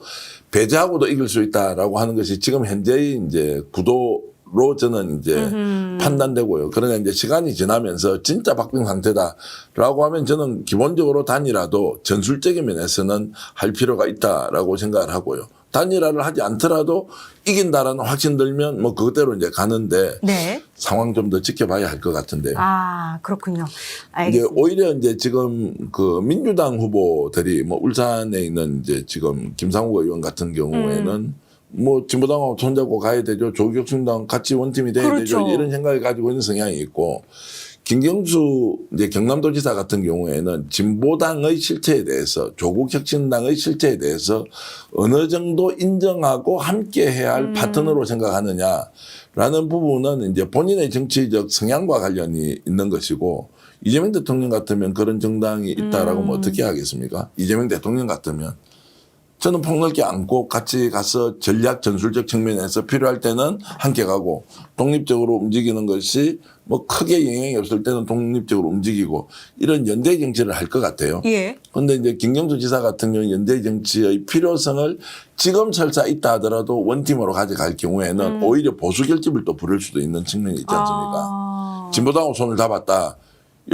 배제하고도 이길 수 있다라고 하는 것이 지금 현재의 이제 구도로 저는 이제 판단되고요. 그러나 이제 시간이 지나면서 진짜 박빙 상태다라고 하면 저는 기본적으로 단일화도 전술적인 면에서는 할 필요가 있다라고 생각을 하고요. 단일화를 하지 않더라도 이긴다라는 확신 들면 뭐 그대로 이제 가는데 네. 상황 좀 더 지켜봐야 할 것 같은데요. 아, 그렇군요. 이제 알겠습니다. 오히려 이제 지금 그 민주당 후보들이 뭐 울산에 있는 이제 지금 김상욱 의원 같은 경우에는 뭐 진보당하고 손잡고 가야 되죠. 조국혁신당 같이 원팀이 돼야 그렇죠. 되죠. 이런 생각을 가지고 있는 성향이 있고 김경수 이제 경남도지사 같은 경우에는 진보당의 실체에 대해서 조국혁신당의 실체에 대해서 어느 정도 인정하고 함께 해야 할 파트너로 생각하느냐라는 부분은 이제 본인의 정치적 성향과 관련이 있는 것이고 이재명 대통령 같으면 그런 정당이 있다라고 하면 어떻게 하겠습니까? 이재명 대통령 같으면 저는 폭넓게 안고 같이 가서 전략 전술적 측면에서 필요할 때는 함께 가고 독립적으로 움직이는 것이 뭐 크게 영향이 없을 때는 독립적으로 움직이고 이런 연대 정치를 할 것 같아요. 예. 그런데 이제 김경수 지사 같은 경우는 연대 정치의 필요성을 지금 설사 있다 하더라도 원팀으로 가져갈 경우에는 오히려 보수 결집을 또 부를 수도 있는 측면이 있지 않습니까? 진보당하고 손을 잡았다.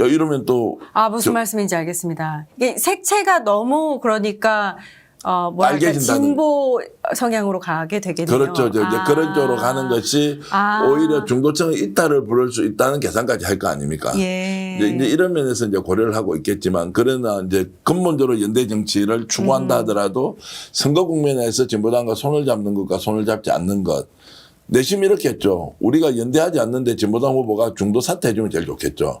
야, 이러면 또 무슨 말씀인지 알겠습니다. 이게 색채가 너무 그러니까 뭐랄까 빨개진다는- 진보 성향으로 가게 되겠네요. 그렇죠. 이제 그런 쪽으로 가는 것이 오히려 중도층의 이탈을 부를 수 있다는 계산까지 할 거 아닙니까? 예. 이제 이런 면에서 이제 고려를 하고 있겠지만 그러나 이제 근본적으로 연대 정치를 추구한다 하더라도 선거 국면에서 진보당과 손을 잡는 것과 손을 잡지 않는 것. 내심 이렇게 했죠. 우리가 연대하지 않는데 진보당 후보가 중도 사퇴해주면 제일 좋겠죠.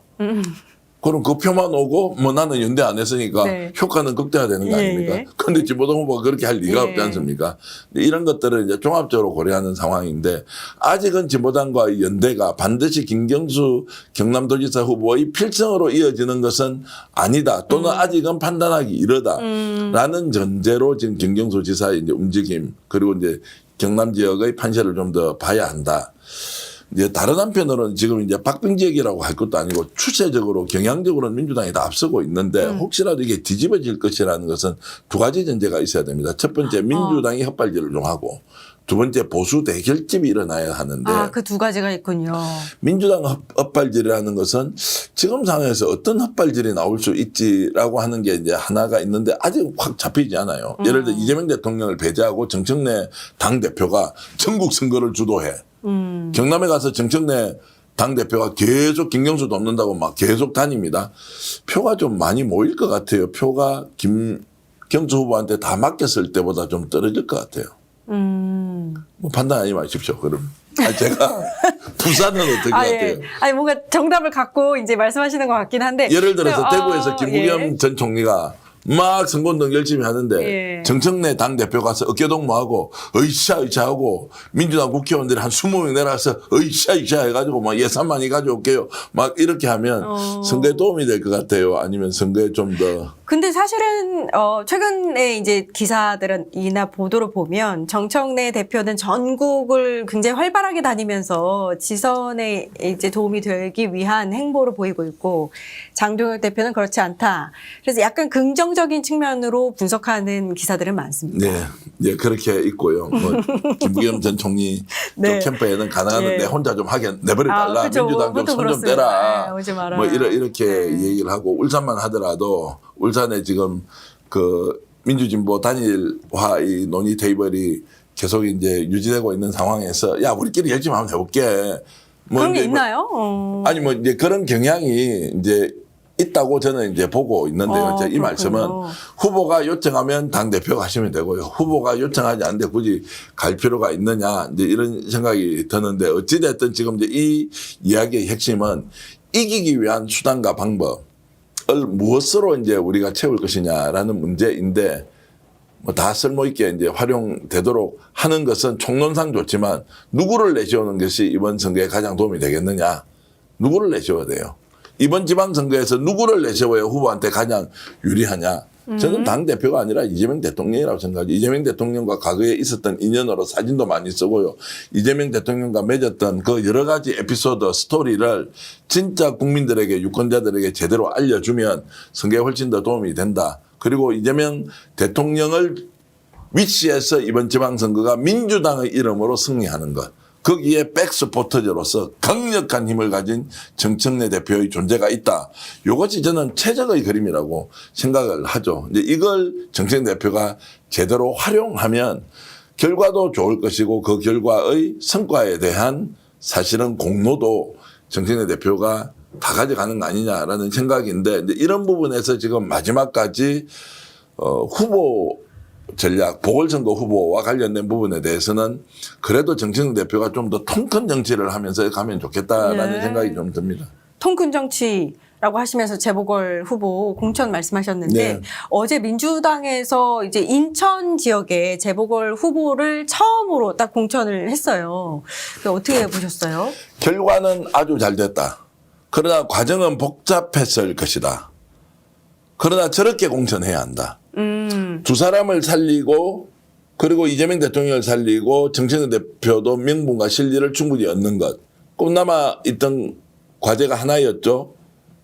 그럼 그 표만 오고 뭐 나는 연대 안 했으니까 네. 효과는 극대화되는 거 예, 아닙니까? 예. 그런데 진보당 후보가 그렇게 할 리가 예. 없지 않습니까? 이런 것들을 이제 종합적으로 고려하는 상황인데 아직은 진보당과 연대가 반드시 김경수 경남도지사 후보의 필승으로 이어지는 것은 아니다. 또는 아직은 판단하기 이르다라는 전제로 지금 김경수 지사의 이제 움직임 그리고 이제 경남 지역의 판세를 좀 더 봐야 한다. 이제 다른 한편으로는 지금 이제 박빙 지역이라고 할 것도 아니고 추세적으로 경향적으로는 민주당이 다 앞서고 있는데 혹시라도 이게 뒤집어질 것이라는 것은 두 가지 전제가 있어야 됩니다. 첫 번째 민주당이 헛발질을 좀 하고 두 번째 보수 대결집이 일어나야 하는데 그 두 가지가 있군요. 민주당 헛발질이라는 것은 지금 상황에서 어떤 헛발질이 나올 수 있지라고 하는 게 이제 하나가 있는데 아직 확 잡히지 않아요. 예를 들어 이재명 대통령을 배제하고 정청래 당대표가 전국 선거를 주도해. 경남에 가서 정청래 당대표가 계속 김경수 돕는다고 막 계속 다닙니다. 표가 좀 많이 모일 것 같아요. 표가 김경수 후보한테 다 맡겼을 때보다 좀 떨어질 것 같아요. 뭐 판단하지 마십시오. 그럼. 제가 부산은 어떨 것 같아요? 예. 아니 뭔가 정답을 갖고 이제 말씀하시는 것 같긴 한데 예를 들어서 대구에서 김부겸 예. 전 총리가 막 선거운동 열심히 하는데 예. 정청래 당대표 가서 어깨동무하고 으쌰으쌰 하고 민주당 국회의원들이 한 20명 내려가서 으쌰으쌰 해가지고 막 예산 많이 가져올게요. 막 이렇게 하면 선거에 도움이 될 것 같아요. 아니면 선거에 좀 더. 근데 사실은 최근에 이제 기사들이나 보도를 보면 정청래 대표는 전국을 굉장히 활발하게 다니면서 지선에 이제 도움이 되기 위한 행보를 보이고 있고 장동혁 대표는 그렇지 않다. 그래서 약간 긍정적인 측면으로 분석하는 기사들은 많습니다. 네, 네 그렇게 있고요. 뭐 김부겸 전 총리 네. 쪽 캠프에는 가능한데 예. 혼자 좀 하게 내버려 달라. 그렇죠. 민주당 좀 그것도 손 좀 그렇습니다. 떼라. 네, 오지 마라. 뭐 이렇게 얘기를 하고 울산만 하더라도 울산에 지금 그 민주진보 단일화 이 논의 테이블이 계속 이제 유지되고 있는 상황에서 야 우리끼리 열심히 한번 해볼게. 뭐 그런 게 이제 뭐 있나요? 아니 뭐 이제 그런 경향이 이제 있다고 저는 이제 보고 있는데요. 이 말씀은 그렇군요. 후보가 요청하면 당 대표가 하시면 되고요. 후보가 요청하지 않는데 굳이 갈 필요가 있느냐 이제 이런 생각이 드는데 어찌 됐든 지금 이제 이 이야기의 핵심은 이기기 위한 수단과 방법을 무엇으로 이제 우리가 채울 것이냐라는 문제인데 뭐 다 쓸모있게 이제 활용되도록 하는 것은 총론상 좋지만 누구를 내세우는 것이 이번 선거에 가장 도움이 되겠느냐. 누구를 내세워야 돼요. 이번 지방선거에서 누구를 내세워야 후보한테 가장 유리하냐. 저는 당대표가 아니라 이재명 대통령이라고 생각하죠. 이재명 대통령과 과거에 있었던 인연으로 사진도 많이 쓰고요. 이재명 대통령과 맺었던 그 여러 가지 에피소드, 스토리를 진짜 국민들에게, 유권자들에게 제대로 알려주면 선거에 훨씬 더 도움이 된다. 그리고 이재명 대통령을 위치해서 이번 지방선거가 민주당의 이름으로 승리하는 것. 거기에 백스포터즈로서 강력한 힘을 가진 정청래 대표의 존재가 있다. 이것이 저는 최적의 그림이라고 생각을 하죠. 이제 이걸 정청래 대표가 제대로 활용하면 결과도 좋을 것이고 그 결과의 성과에 대한 사실은 공로도 정청래 대표가 다 가져가는 거 아니냐라는 생각인데 이제 이런 부분에서 지금 마지막까지 후보 전략, 보궐선거 후보와 관련된 부분에 대해서는 그래도 정청래 대표가 좀 더 통큰 정치를 하면서 가면 좋겠다라는 네. 생각이 좀 듭니다. 통큰 정치라고 하시면서 재보궐 후보 공천 말씀하셨는데 네. 어제 민주당에서 이제 인천 지역에 재보궐 후보를 처음으로 딱 공천을 했어요. 어떻게 보셨어요? 결과는 아주 잘 됐다. 그러나 과정은 복잡했을 것이다. 그러나 저렇게 공천해야 한다. 두 사람을 살리고 그리고 이재명 대통령을 살리고 정청래 대표도 명분과 실리를 충분히 얻는 것. 꽃남아 있던 과제가 하나였죠.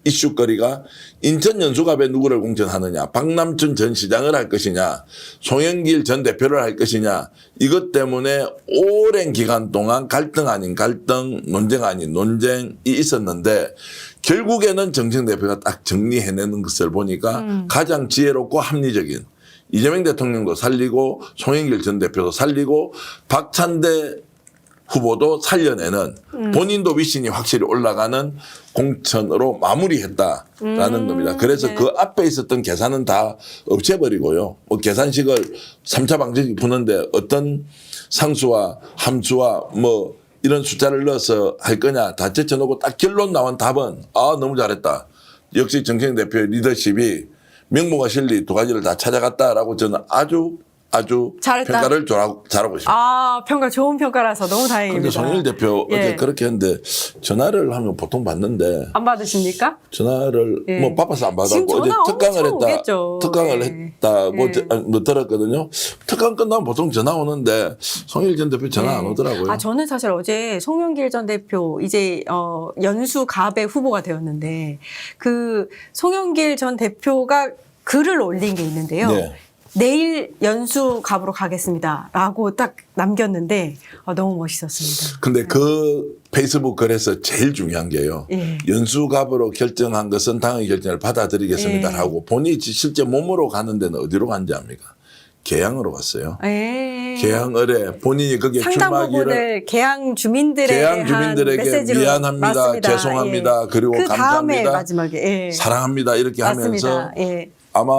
이슈거리가 인천 연수갑에 누구를 공천하느냐, 박남춘 전 시장을 할 것이냐, 송영길 전 대표를 할 것이냐. 이것 때문에 오랜 기간 동안 갈등 아닌 갈등, 논쟁 아닌 논쟁이 있었는데 결국에는 정청래 대표가 딱 정리해내는 것을 보니까 가장 지혜롭고 합리적인 이재명 대통령도 살리고 송영길 전 대표도 살리고 박찬대 후보도 살려내는 본인도 위신이 확실히 올라가는 공천으로 마무리했다라는 겁니다. 그래서 네. 그 앞에 있었던 계산은 다 없애버리고요. 뭐 계산식을 3차 방정식 푸는데 어떤 상수와 함수와 뭐 이런 숫자를 넣어서 할 거냐 다 제쳐놓고 딱 결론 나온 답은 아 너무 잘했다. 역시 정청래 대표의 리더십이 명분과 실리 두 가지를 다 찾아갔다라고 저는 아주 잘했다. 평가를 잘하고 있습니다. 아, 좋은 평가라서 너무 그런데 다행입니다. 송영길 대표 예. 어제 그렇게 했는데 전화를 하면 보통 받는데 안 받으십니까? 전화를 예. 뭐 바빠서 안 지금 받았고 어제 전화 특강을 엄청 했다. 오겠죠. 특강을 예. 했다고 예. 뭐 들었거든요. 특강 끝나면 보통 전화 오는데 송영길 전 대표 전화 안 오더라고요. 아, 저는 사실 어제 송영길 전 대표 이제 연수갑의 후보가 되었는데 그 송영길 전 대표가 글을 올린 게 있는데요. 네. 내일 연수갑으로 가겠습니다라고 딱 남겼는데 너무 멋있었습니다. 근데 그 페이스북 글에서 제일 중요한 게요. 예. 연수갑으로 결정한 것은 당의 결정을 받아들이겠습니다 예. 하고 본인이 실제 몸으로 가는 데는 어디로 간지 압니까? 개항으로 갔어요. 예. 개항을에 본인이 거기에 상당 출마하기를 부분을 개항 주민들의 개항 주민들에게 메시지로 미안합니다, 맞습니다. 죄송합니다, 예. 그리고 그 다음에 감사합니다, 마지막에 예. 사랑합니다 이렇게 맞습니다. 하면서 예. 아마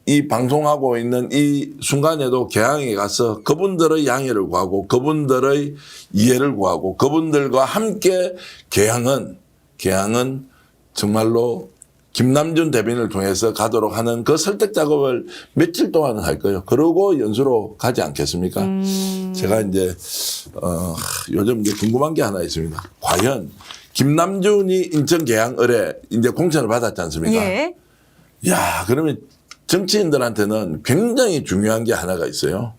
이 방송하고 있는 이 순간에도 개항에 가서 그분들의 양해를 구하고 그분들의 이해를 구하고 그분들과 함께 개항은 정말로 김남준 대변인을 통해서 가도록 하는 그 설득 작업을 며칠 동안은 할 거예요. 그러고 연수로 가지 않겠습니까? 제가 이제 요즘 이제 궁금한 게 하나 있습니다. 과연 김남준이 인천 개항을에 이제 공천을 받았지 않습니까? 예. 야, 그러면 정치인들한테는 굉장히 중요한 게 하나가 있어요.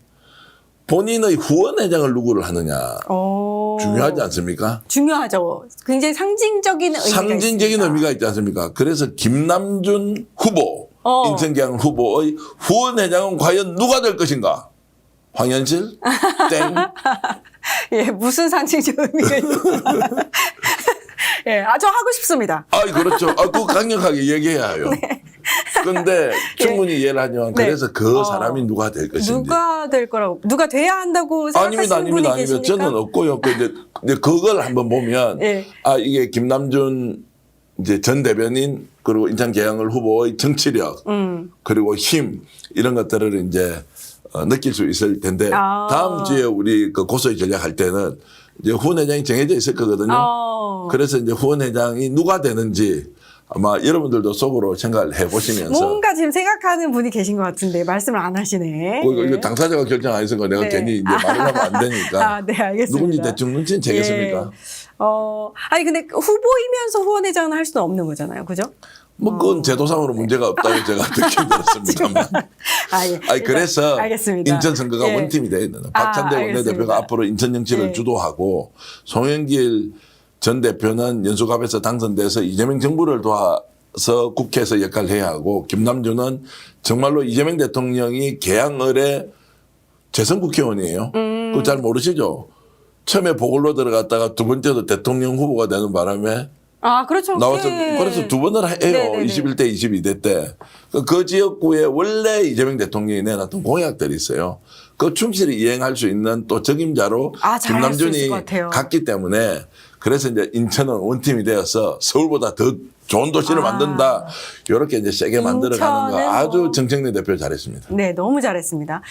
본인의 후원회장을 누구를 하느냐. 중요하지 않습니까? 중요하죠. 굉장히 상징적인 의미가 상징적인 있습니다. 의미가 있지 않습니까? 그래서 김남준 후보, 인천개항 후보의 후원회장은 과연 누가 될 것인가? 황현실? 땡. 예, 무슨 상징적 의미가 있습니다. 예, 저 하고 싶습니다. 그렇죠. 그거 강력하게 얘기해야 해요. 근데 충분히 이해를 하지만 네. 그래서 그 사람이 누가 될 것인지. 누가 될 거라고, 누가 돼야 한다고 생각하시는 아닙니다. 분이 계십니까? 저는 없고요. 근데 그걸 한번 보면 예. 이게 김남준 이제 전 대변인 그리고 인천 개항을 후보의 정치력 그리고 힘 이런 것들을 이제 느낄 수 있을 텐데 다음 주에 우리 그 고소의 전략 할 때는 이제 후원회장이 정해져 있을 거거든요. 그래서 이제 후원회장이 누가 되는지 아마 여러분들도 속으로 생각을 해보시면서 뭔가 지금 생각하는 분이 계신 것 같은데 말씀을 안 하시네. 이거 당사자가 결정 안 했으니까 내가 네. 괜히 이제 말을 하면 안 되니까. 네, 알겠습니다. 누군지 대충 눈치는 채겠습니까? 예. 아니 근데 후보이면서 후원회장은 할 수는 없는 거잖아요, 그죠? 뭐 그건 제도상으로 문제가 없다고 제가 듣긴 들었습니다만. 예. 그래서 알겠습니다. 인천 선거가 예. 원팀이 돼야 되는. 박찬대 알겠습니다. 원내대표가 앞으로 인천 정치를 예. 주도하고 송영길 전 대표는 연수갑에서 당선돼서 이재명 정부를 도와서 국회에서 역할을 해야 하고 김남준은 정말로 이재명 대통령이 개항을의 재선 국회의원이에요. 그거 잘 모르시죠? 처음에 보궐로 들어갔다가 두 번째도 대통령 후보가 되는 바람에 그렇죠. 나와서 예. 그래서 두 번을 해요. 네네네. 21대, 22대 때. 그 지역구에 원래 이재명 대통령이 내놨던 공약들이 있어요. 그 충실히 이행할 수 있는 또 적임자로 잘할 수 있을 김남준이 것 같아요. 갔기 때문에 그래서 이제 인천은 원팀이 되어서 서울보다 더 좋은 도시를 만든다. 이렇게 이제 세게 만들어가는 거 인천은 아주 정청래 대표 잘했습니다. 네, 너무 잘했습니다.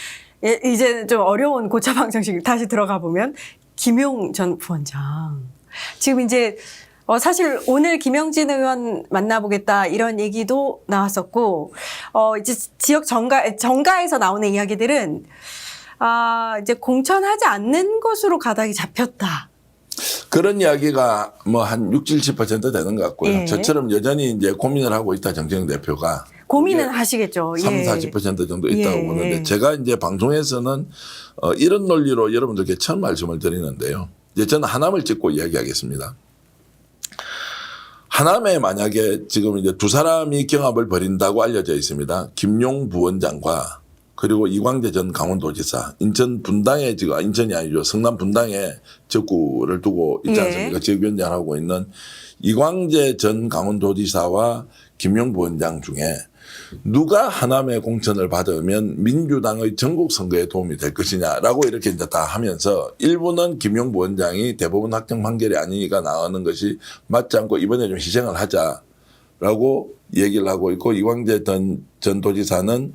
예, 이제 좀 어려운 고차 방정식 다시 들어가 보면 김용 전 부원장. 지금 이제 사실 오늘 김영진 의원 만나보겠다 이런 얘기도 나왔었고, 이제 지역 정가에서 나오는 이야기들은 이제 공천하지 않는 것으로 가닥이 잡혔다. 그런 이야기가 뭐 한 60, 70% 되는 것 같고요. 예. 저처럼 여전히 이제 고민을 하고 있다 정청래 대표가. 고민은 하시겠죠. 30-40% 정도 있다고 예. 보는데 제가 이제 방송에서는 이런 논리로 여러분들께 처음 말씀을 드리는데요. 이제 저는 하남을 찍고 이야기하겠습니다. 하남에 만약에 지금 이제 두 사람이 경합을 벌인다고 알려져 있습니다. 김용 부원장과 그리고 이광재 전 강원도지사, 인천 분당에 지금 인천이 아니죠. 성남 분당에 적구를 두고 있지 않습니까? 지역위원장하고 있는 이광재 전 강원도지사와 김용 부원장 중에 누가 하남의 공천을 받으면 민주당의 전국 선거에 도움이 될 것이냐라고 이렇게 이제 다 하면서 일부는 김용 부원장이 대법원 확정 판결이 아니니까 나오는 것이 맞지 않고 이번에 좀 희생을 하자라고 얘기를 하고 있고 이광재 전 도지사는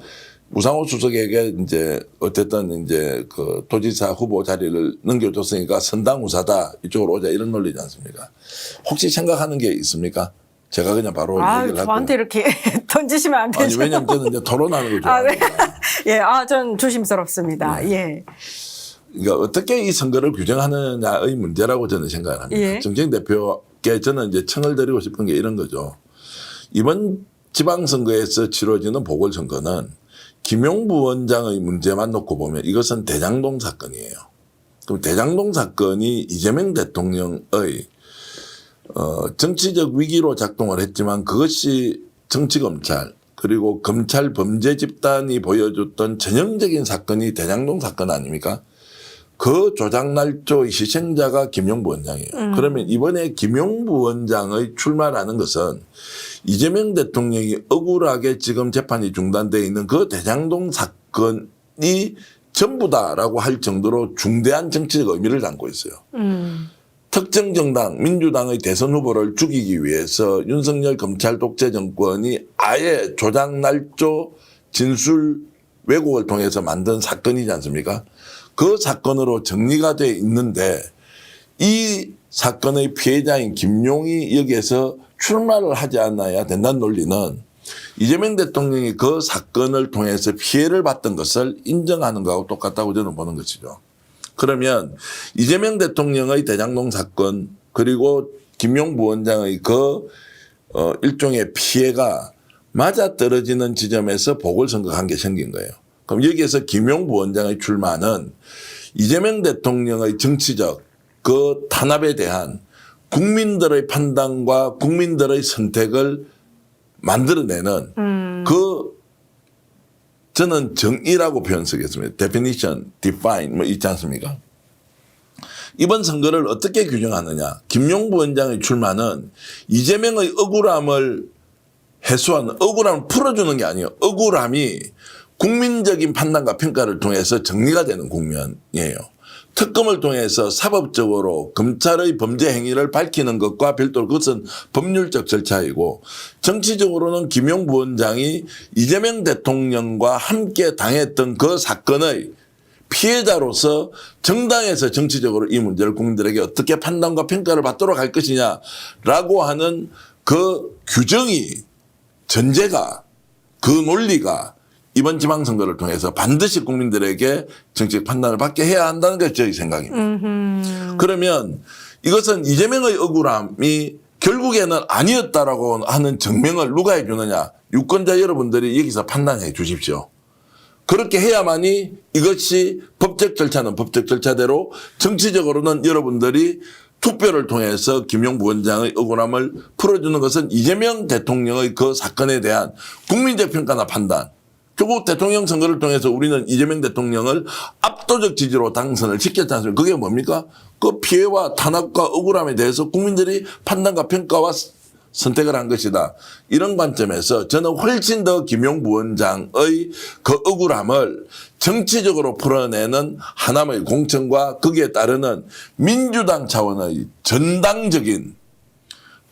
우상호 수석에게 이제 어쨌든 이제 그 도지사 후보 자리를 넘겨줬으니까 선당우사다 이쪽으로 오자 이런 논리지 않습니까? 혹시 생각하는 게 있습니까? 제가 그냥 바로 얘기를 하고. 저한테 이렇게 던지시면 안 되죠. 아니 왜냐면 저는 이제 토론하는 걸 네. 좋아합니다. 예, 전 조심스럽습니다. 예. 그러니까 어떻게 이 선거를 규정하느냐의 문제라고 저는 생각을 합니다. 예. 정책 대표께 저는 이제 청을 드리고 싶은 게 이런 거죠. 이번 지방선거에서 치러지는 보궐선거는 김용 부원장의 문제만 놓고 보면 이것은 대장동 사건이에요. 그럼 대장동 사건이 이재명 대통령의 정치적 위기로 작동을 했지만 그것이 정치검찰 그리고 검찰 범죄 집단이 보여줬던 전형적인 사건이 대장동 사건 아닙니까? 그 조작날조의 희생자가 김용 부원장이에요. 그러면 이번에 김용 부원장의 출마라는 것은 이재명 대통령이 억울하게 지금 재판이 중단되어 있는 그 대장동 사건이 전부다라고 할 정도로 중대한 정치적 의미를 담고 있어요. 특정 정당 민주당의 대선 후보를 죽이기 위해서 윤석열 검찰 독재 정권이 아예 조작날조 진술 왜곡을 통해서 만든 사건이지 않습니까? 그 사건으로 정리가 돼 있는데 이 사건의 피해자인 김용이 여기에서 출마를 하지 않아야 된다는 논리는 이재명 대통령이 그 사건을 통해서 피해를 봤던 것을 인정하는 것하고 똑같다고 저는 보는 것이죠. 그러면 이재명 대통령의 대장동 사건 그리고 김용 부원장의 그 일종의 피해가 맞아떨어지는 지점에서 보궐선거 관계 생긴 거예요. 그럼 여기에서 김용 부원장의 출마는 이재명 대통령의 정치적 그 탄압에 대한 국민들의 판단과 국민들의 선택을 만들어내는 그 저는 정의라고 표현 쓰겠습니다. definition, define 뭐 있지 않습니까? 이번 선거를 어떻게 규정하느냐. 김용 부원장의 출마는 이재명의 억울함을 해소하는 억울함을 풀어주는 게 아니에요. 억울함이 국민적인 판단과 평가를 통해서 정리가 되는 국면이에요. 특검을 통해서 사법적으로 검찰의 범죄 행위를 밝히는 것과 별도로 그것은 법률적 절차이고 정치적으로는 김용 부원장이 이재명 대통령과 함께 당했던 그 사건의 피해자로서 정당에서 정치적으로 이 문제를 국민들에게 어떻게 판단과 평가를 받도록 할 것이냐라고 하는 그 규정이 전제가 그 논리가 이번 지방선거를 통해서 반드시 국민들에게 정치적 판단을 받게 해야 한다는 것이 저희 생각입니다. 그러면 이것은 이재명의 억울함이 결국에는 아니었다라고 하는 증명을 누가 해주느냐. 유권자 여러분들이 여기서 판단해 주십시오. 그렇게 해야만이 이것이 법적 절차는 법적 절차대로 정치적으로는 여러분들이 투표를 통해서 김용 부원장의 억울함을 풀어주는 것은 이재명 대통령의 그 사건에 대한 국민적 평가나 판단 결국 대통령 선거를 통해서 우리는 이재명 대통령을 압도적 지지로 당선을 시켰지 않습니까? 그게 뭡니까? 그 피해와 탄압과 억울함에 대해서 국민들이 판단과 평가와 선택을 한 것이다. 이런 관점에서 저는 훨씬 더 김용 부원장의 그 억울함을 정치적으로 풀어내는 하나의 공천과 거기에 따르는 민주당 차원의 전당적인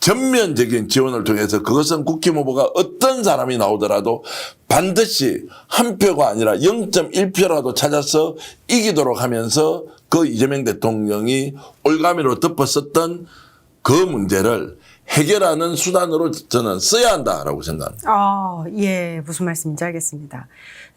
전면적인 지원을 통해서 그것은 국힘 후보가 어떤 사람이 나오더라도 반드시 한 표가 아니라 0.1표라도 찾아서 이기도록 하면서 그 이재명 대통령이 올가미로 덮었었던 그 문제를 해결하는 수단으로 저는 써야 한다라고 생각합니다. 예, 무슨 말씀인지 알겠습니다.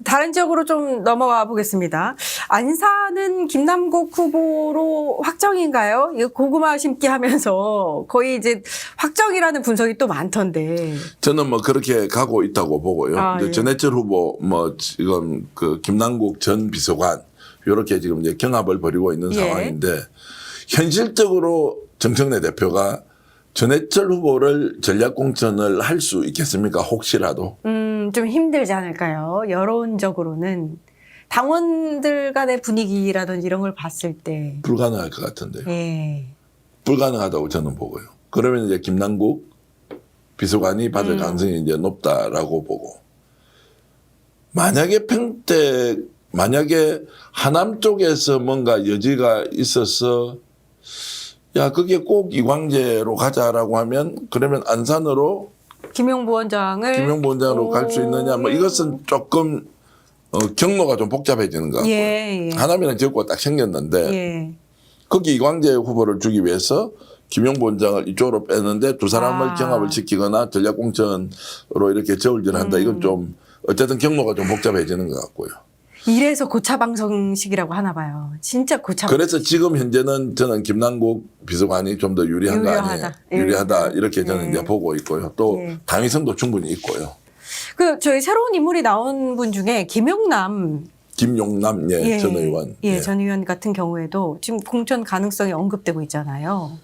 다른 지역으로 좀 넘어가 보겠습니다. 안산은 김남국 후보로 확정인가요? 이거 고구마 심기 하면서 거의 이제 확정이라는 분석이 또 많던데. 저는 뭐 그렇게 가고 있다고 보고요. 이제 예. 전해철 후보 뭐 지금 그 김남국 전 비서관 이렇게 지금 이제 경합을 벌이고 있는 예. 상황인데 현실적으로 정청래 대표가 전해철 후보를 전략공천을 할 수 있겠습니까? 혹시라도. 좀 힘들지 않을까요? 여론적으로는 당원들 간의 분위기라든지 이런 걸 봤을 때. 불가능할 것 같은데요. 예. 불가능하다고 저는 보고요. 그러면 이제 김남국 비서관이 받을 가능성이 이제 높다라고 보고. 만약에 만약에 하남 쪽에서 뭔가 여지가 있어서 야, 그게 꼭 이광재로 가자라고 하면 그러면 안산으로 김용부 원장으로 갈 수 있느냐 뭐 이것은 조금 경로가 좀 복잡해지는 것 같고요. 예. 하남이라는 지역구가 딱 생겼는데 예. 거기 이광재 후보를 주기 위해서 김용부 원장을 이쪽으로 빼는데 두 사람을 경합을 시키거나 전략공천으로 이렇게 저울질한다. 이건 좀 어쨌든 경로가 좀 복잡해지는 것 같고요. 이래서 고차 방정식이라고 하나 봐요. 진짜 고차. 그래서 지금 현재는 저는 김남국 비서관이 좀 더 유리한 거 아니에요? 유리하다. 유리하다 이렇게 저는 예. 이제 보고 있고요. 또 예. 당위성도 충분히 있고요. 저희 새로운 인물이 나온 분 중에 김용남 김용남 전 의원. 전 의원 같은 경우에도 지금 공천 가능성이 언급되고 있잖아요.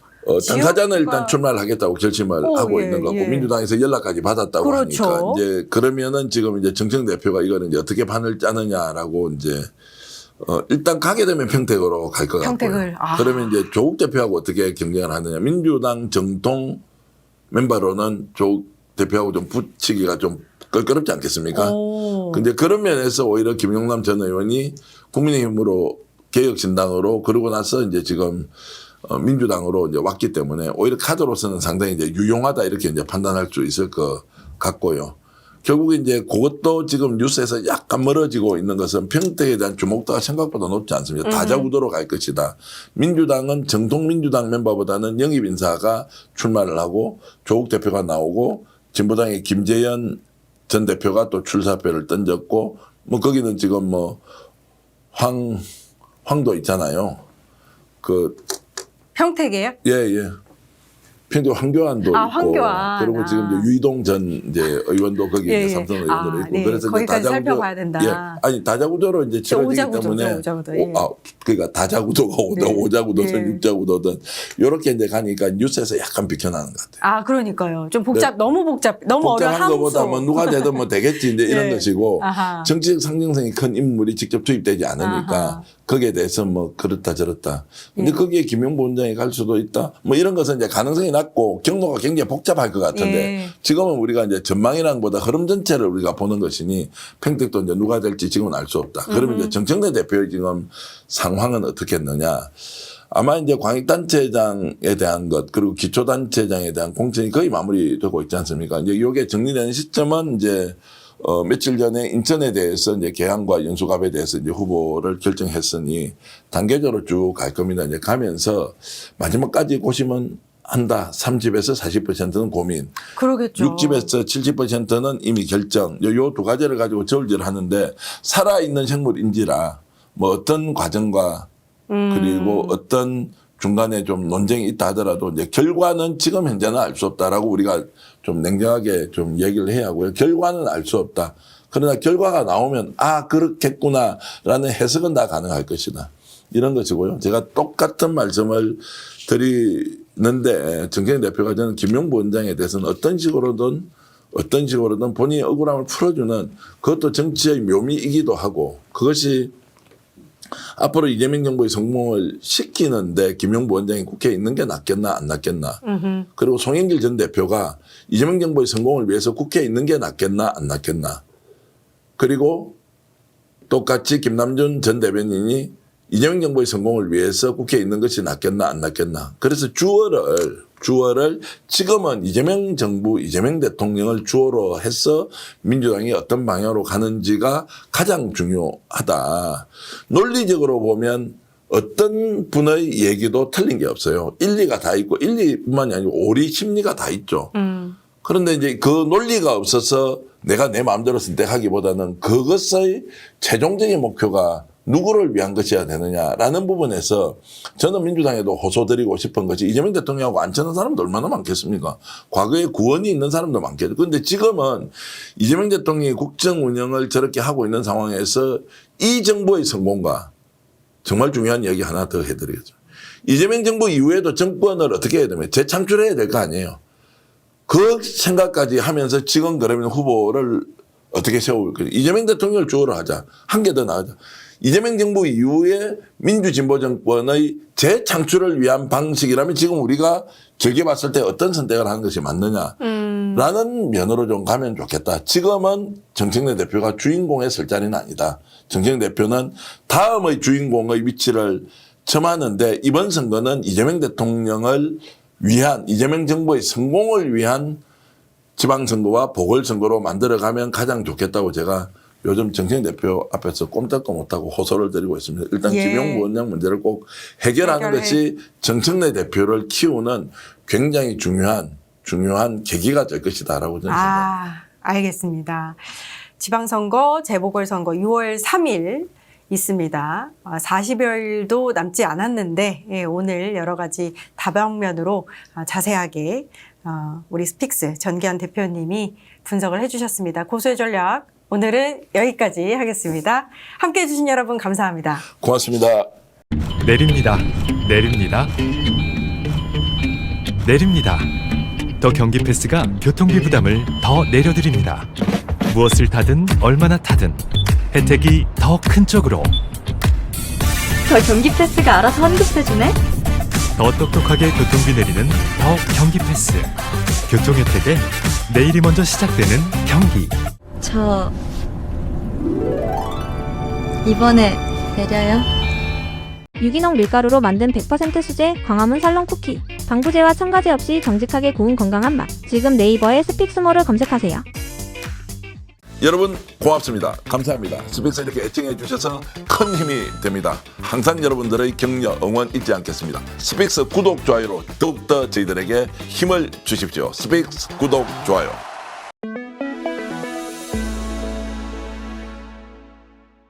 당사자는 지역구가- 일단 출마를 하겠다고 결심을 하고 있는 거고 민주당에서 연락까지 받았다고 그렇죠. 하니까 이제 그러면은 지금 이제 정청 대표가 이거는 이제 어떻게 판을 짜느냐라고 이제 일단 가게 되면 평택으로 갈 것 평택을. 같고요. 그러면 이제 조국 대표하고 어떻게 경쟁을 하느냐. 민주당 정통 멤버로는 조국 대표하고 좀 붙이기가 좀 껄끄럽지 않겠습니까? 근데 그런 면에서 오히려 김용남 전 의원이 국민의힘으로 개혁신당으로 그러고 나서 이제 지금 민주당으로 이제 왔기 때문에 오히려 카드로서는 상당히 이제 유용하다 이렇게 이제 판단할 수 있을 것 같고요. 결국 이제 그것도 지금 뉴스에서 약간 멀어지고 있는 것은 평택에 대한 주목도가 생각보다 높지 않습니다. 다자구도로 갈 것이다. 민주당은 정통 민주당 멤버보다는 영입 인사가 출마를 하고 조국 대표가 나오고 진보당의 김재현 전 대표가 또 출사표를 던졌고 뭐 거기는 지금 뭐 황도 있잖아요. 평택이에요? 예. 평택 황교안도 있고 황교안. 그리고 지금 이제 유이동 전 이제 의원도 거기 이제 삼성 의원으로 있고 그래서 거기까지 이제 살펴봐야 된다. 아니 다자구도로 이제 치러지기 때문에 오자구도. 그러니까 다자구도가 오자구도든 네. 육자구도든 이렇게 이제 가니까 뉴스에서 약간 비켜나는 것 같아요. 그러니까요. 좀 너무 너무 복잡한 어려워. 것보다 뭐 누가 되든 뭐 되겠지 이제 이런 네. 것이고 아하. 정치적 상징성이 큰 인물이 직접 투입되지 않으니까 아하. 거기에 대해서 뭐 그렇다 저렇다. 근데 거기에 김용부 원장이 갈 수도 있다. 뭐 이런 것은 이제 가능성이 낮고 경로가 굉장히 복잡할 것 같은데 지금은 우리가 이제 전망이라는 보다 흐름 전체를 우리가 보는 것이니 평택도 이제 누가 될지 지금은 알 수 없다. 그러면 이제 정청래 대표의 지금 상황은 어떻게 했느냐. 아마 이제 광역단체장에 대한 것 그리고 기초단체장에 대한 공천이 거의 마무리되고 있지 않습니까? 이제 이게 정리되는 시점은 이제 며칠 전에 인천에 대해서 이제 계양과 연수갑에 대해서 이제 후보를 결정했으니 단계적으로 쭉 갈 겁니다. 이제 가면서 마지막까지 고심은 한다. 30에서 40%는 고민. 그러겠죠. 60에서 70%는 이미 결정. 요 두 가지를 가지고 저울질 하는데 살아있는 생물인지라 뭐 어떤 과정과 그리고 어떤 중간에 좀 논쟁이 있다 하더라도 이제 결과는 지금 현재는 알 수 없다라고 우리가 좀 냉정하게 좀 얘기를 해야 하고요. 결과는 알 수 없다. 그러나 결과가 나오면 그렇겠구나라는 해석은 다 가능할 것이다. 이런 것이고요. 제가 똑같은 말씀을 드리는데 정청래 대표가 저는 김용부 원장에 대해서는 어떤 식으로든 본인의 억울함을 풀어주는 그것도 정치의 묘미이기도 하고 그것이 앞으로 이재명 정부의 성공을 시키는데 김용부 원장이 국회에 있는 게 낫겠나 안 낫겠나. 그리고 송영길 전 대표가 이재명 정부의 성공을 위해서 국회에 있는 게 낫겠나 안 낫겠나. 그리고 똑같이 김남준 전 대변인이 이재명 정부의 성공을 위해서 국회에 있는 것이 낫겠나 안 낫겠나. 그래서 주어를 지금은 이재명 정부, 이재명 대통령을 주어로 해서 민주당이 어떤 방향으로 가는지가 가장 중요하다. 논리적으로 보면 어떤 분의 얘기도 틀린 게 없어요. 일리가 다 있고 일리뿐만이 아니고 오리 심리가 다 있죠. 그런데 이제 그 논리가 없어서 내가 내 마음대로 선택하기보다는 그것의 최종적인 목표가 누구를 위한 것이어야 되느냐라는 부분에서 저는 민주당에도 호소드리고 싶은 것이 이재명 대통령하고 안 치는 사람도 얼마나 많겠습니까? 과거에 구원이 있는 사람도 많겠죠. 그런데 지금은 이재명 대통령이 국정 운영을 저렇게 하고 있는 상황에서 이 정부의 성공과 정말 중요한 이야기 하나 더 해드리겠죠. 이재명 정부 이후에도 정권을 어떻게 해야 되면 재창출해야 될 거 아니에요. 그 생각까지 하면서 지금 그러면 후보를 어떻게 세울 거예요. 이재명 대통령을 주어로 하자. 한 개 더 나가자. 이재명 정부 이후에 민주진보 정권의 재창출을 위한 방식이라면 지금 우리가 길게 봤을 때 어떤 선택을 하는 것이 맞느냐라는 면으로 좀 가면 좋겠다. 지금은 정청래 대표가 주인공에 설 자리는 아니다. 정청래 대표는 다음의 주인공의 위치를 점하는데 이번 선거는 이재명 대통령을 위한 이재명 정부의 성공을 위한 지방선거와 보궐선거로 만들어가면 가장 좋겠다고 제가 요즘 정청래 대표 앞에서 꼼짝도 못하고 호소를 드리고 있습니다. 일단 예. 김용구 원장 문제를 꼭 해결하는 것이 정청래 대표를 키우는 굉장히 중요한 계기가 될 것이다라고 저는 생각합니다. 알겠습니다. 지방선거, 재보궐선거 6월 3일 있습니다. 40여일도 남지 않았는데 예, 오늘 여러 가지 다방면으로 자세하게 우리 스픽스 전기현 대표님이 분석을 해주셨습니다. 고수의 전략 오늘은 여기까지 하겠습니다. 함께해 주신 여러분 감사합니다. 고맙습니다. 내립니다. 내립니다. 내립니다. 더 경기 패스가 교통비 부담을 더 내려드립니다. 무엇을 타든 얼마나 타든 혜택이 더 큰 쪽으로 더 경기 패스가 알아서 환급해주네? 더 똑똑하게 교통비 내리는 더 경기 패스. 교통 혜택에 내일이 먼저 시작되는 경기. 저 이번에 내려요. 유기농 밀가루로 만든 100% 수제 광화문 살롱 쿠키. 방부제와 첨가제 없이 정직하게 구운 건강한 맛. 지금 네이버에 스픽스몰을 검색하세요. 여러분 고맙습니다. 감사합니다. 스픽스 이렇게 애청해 주셔서 큰 힘이 됩니다. 항상 여러분들의 격려, 응원 잊지 않겠습니다. 스픽스 구독, 좋아요로 더욱더 저희들에게 힘을 주십시오. 스픽스 구독, 좋아요.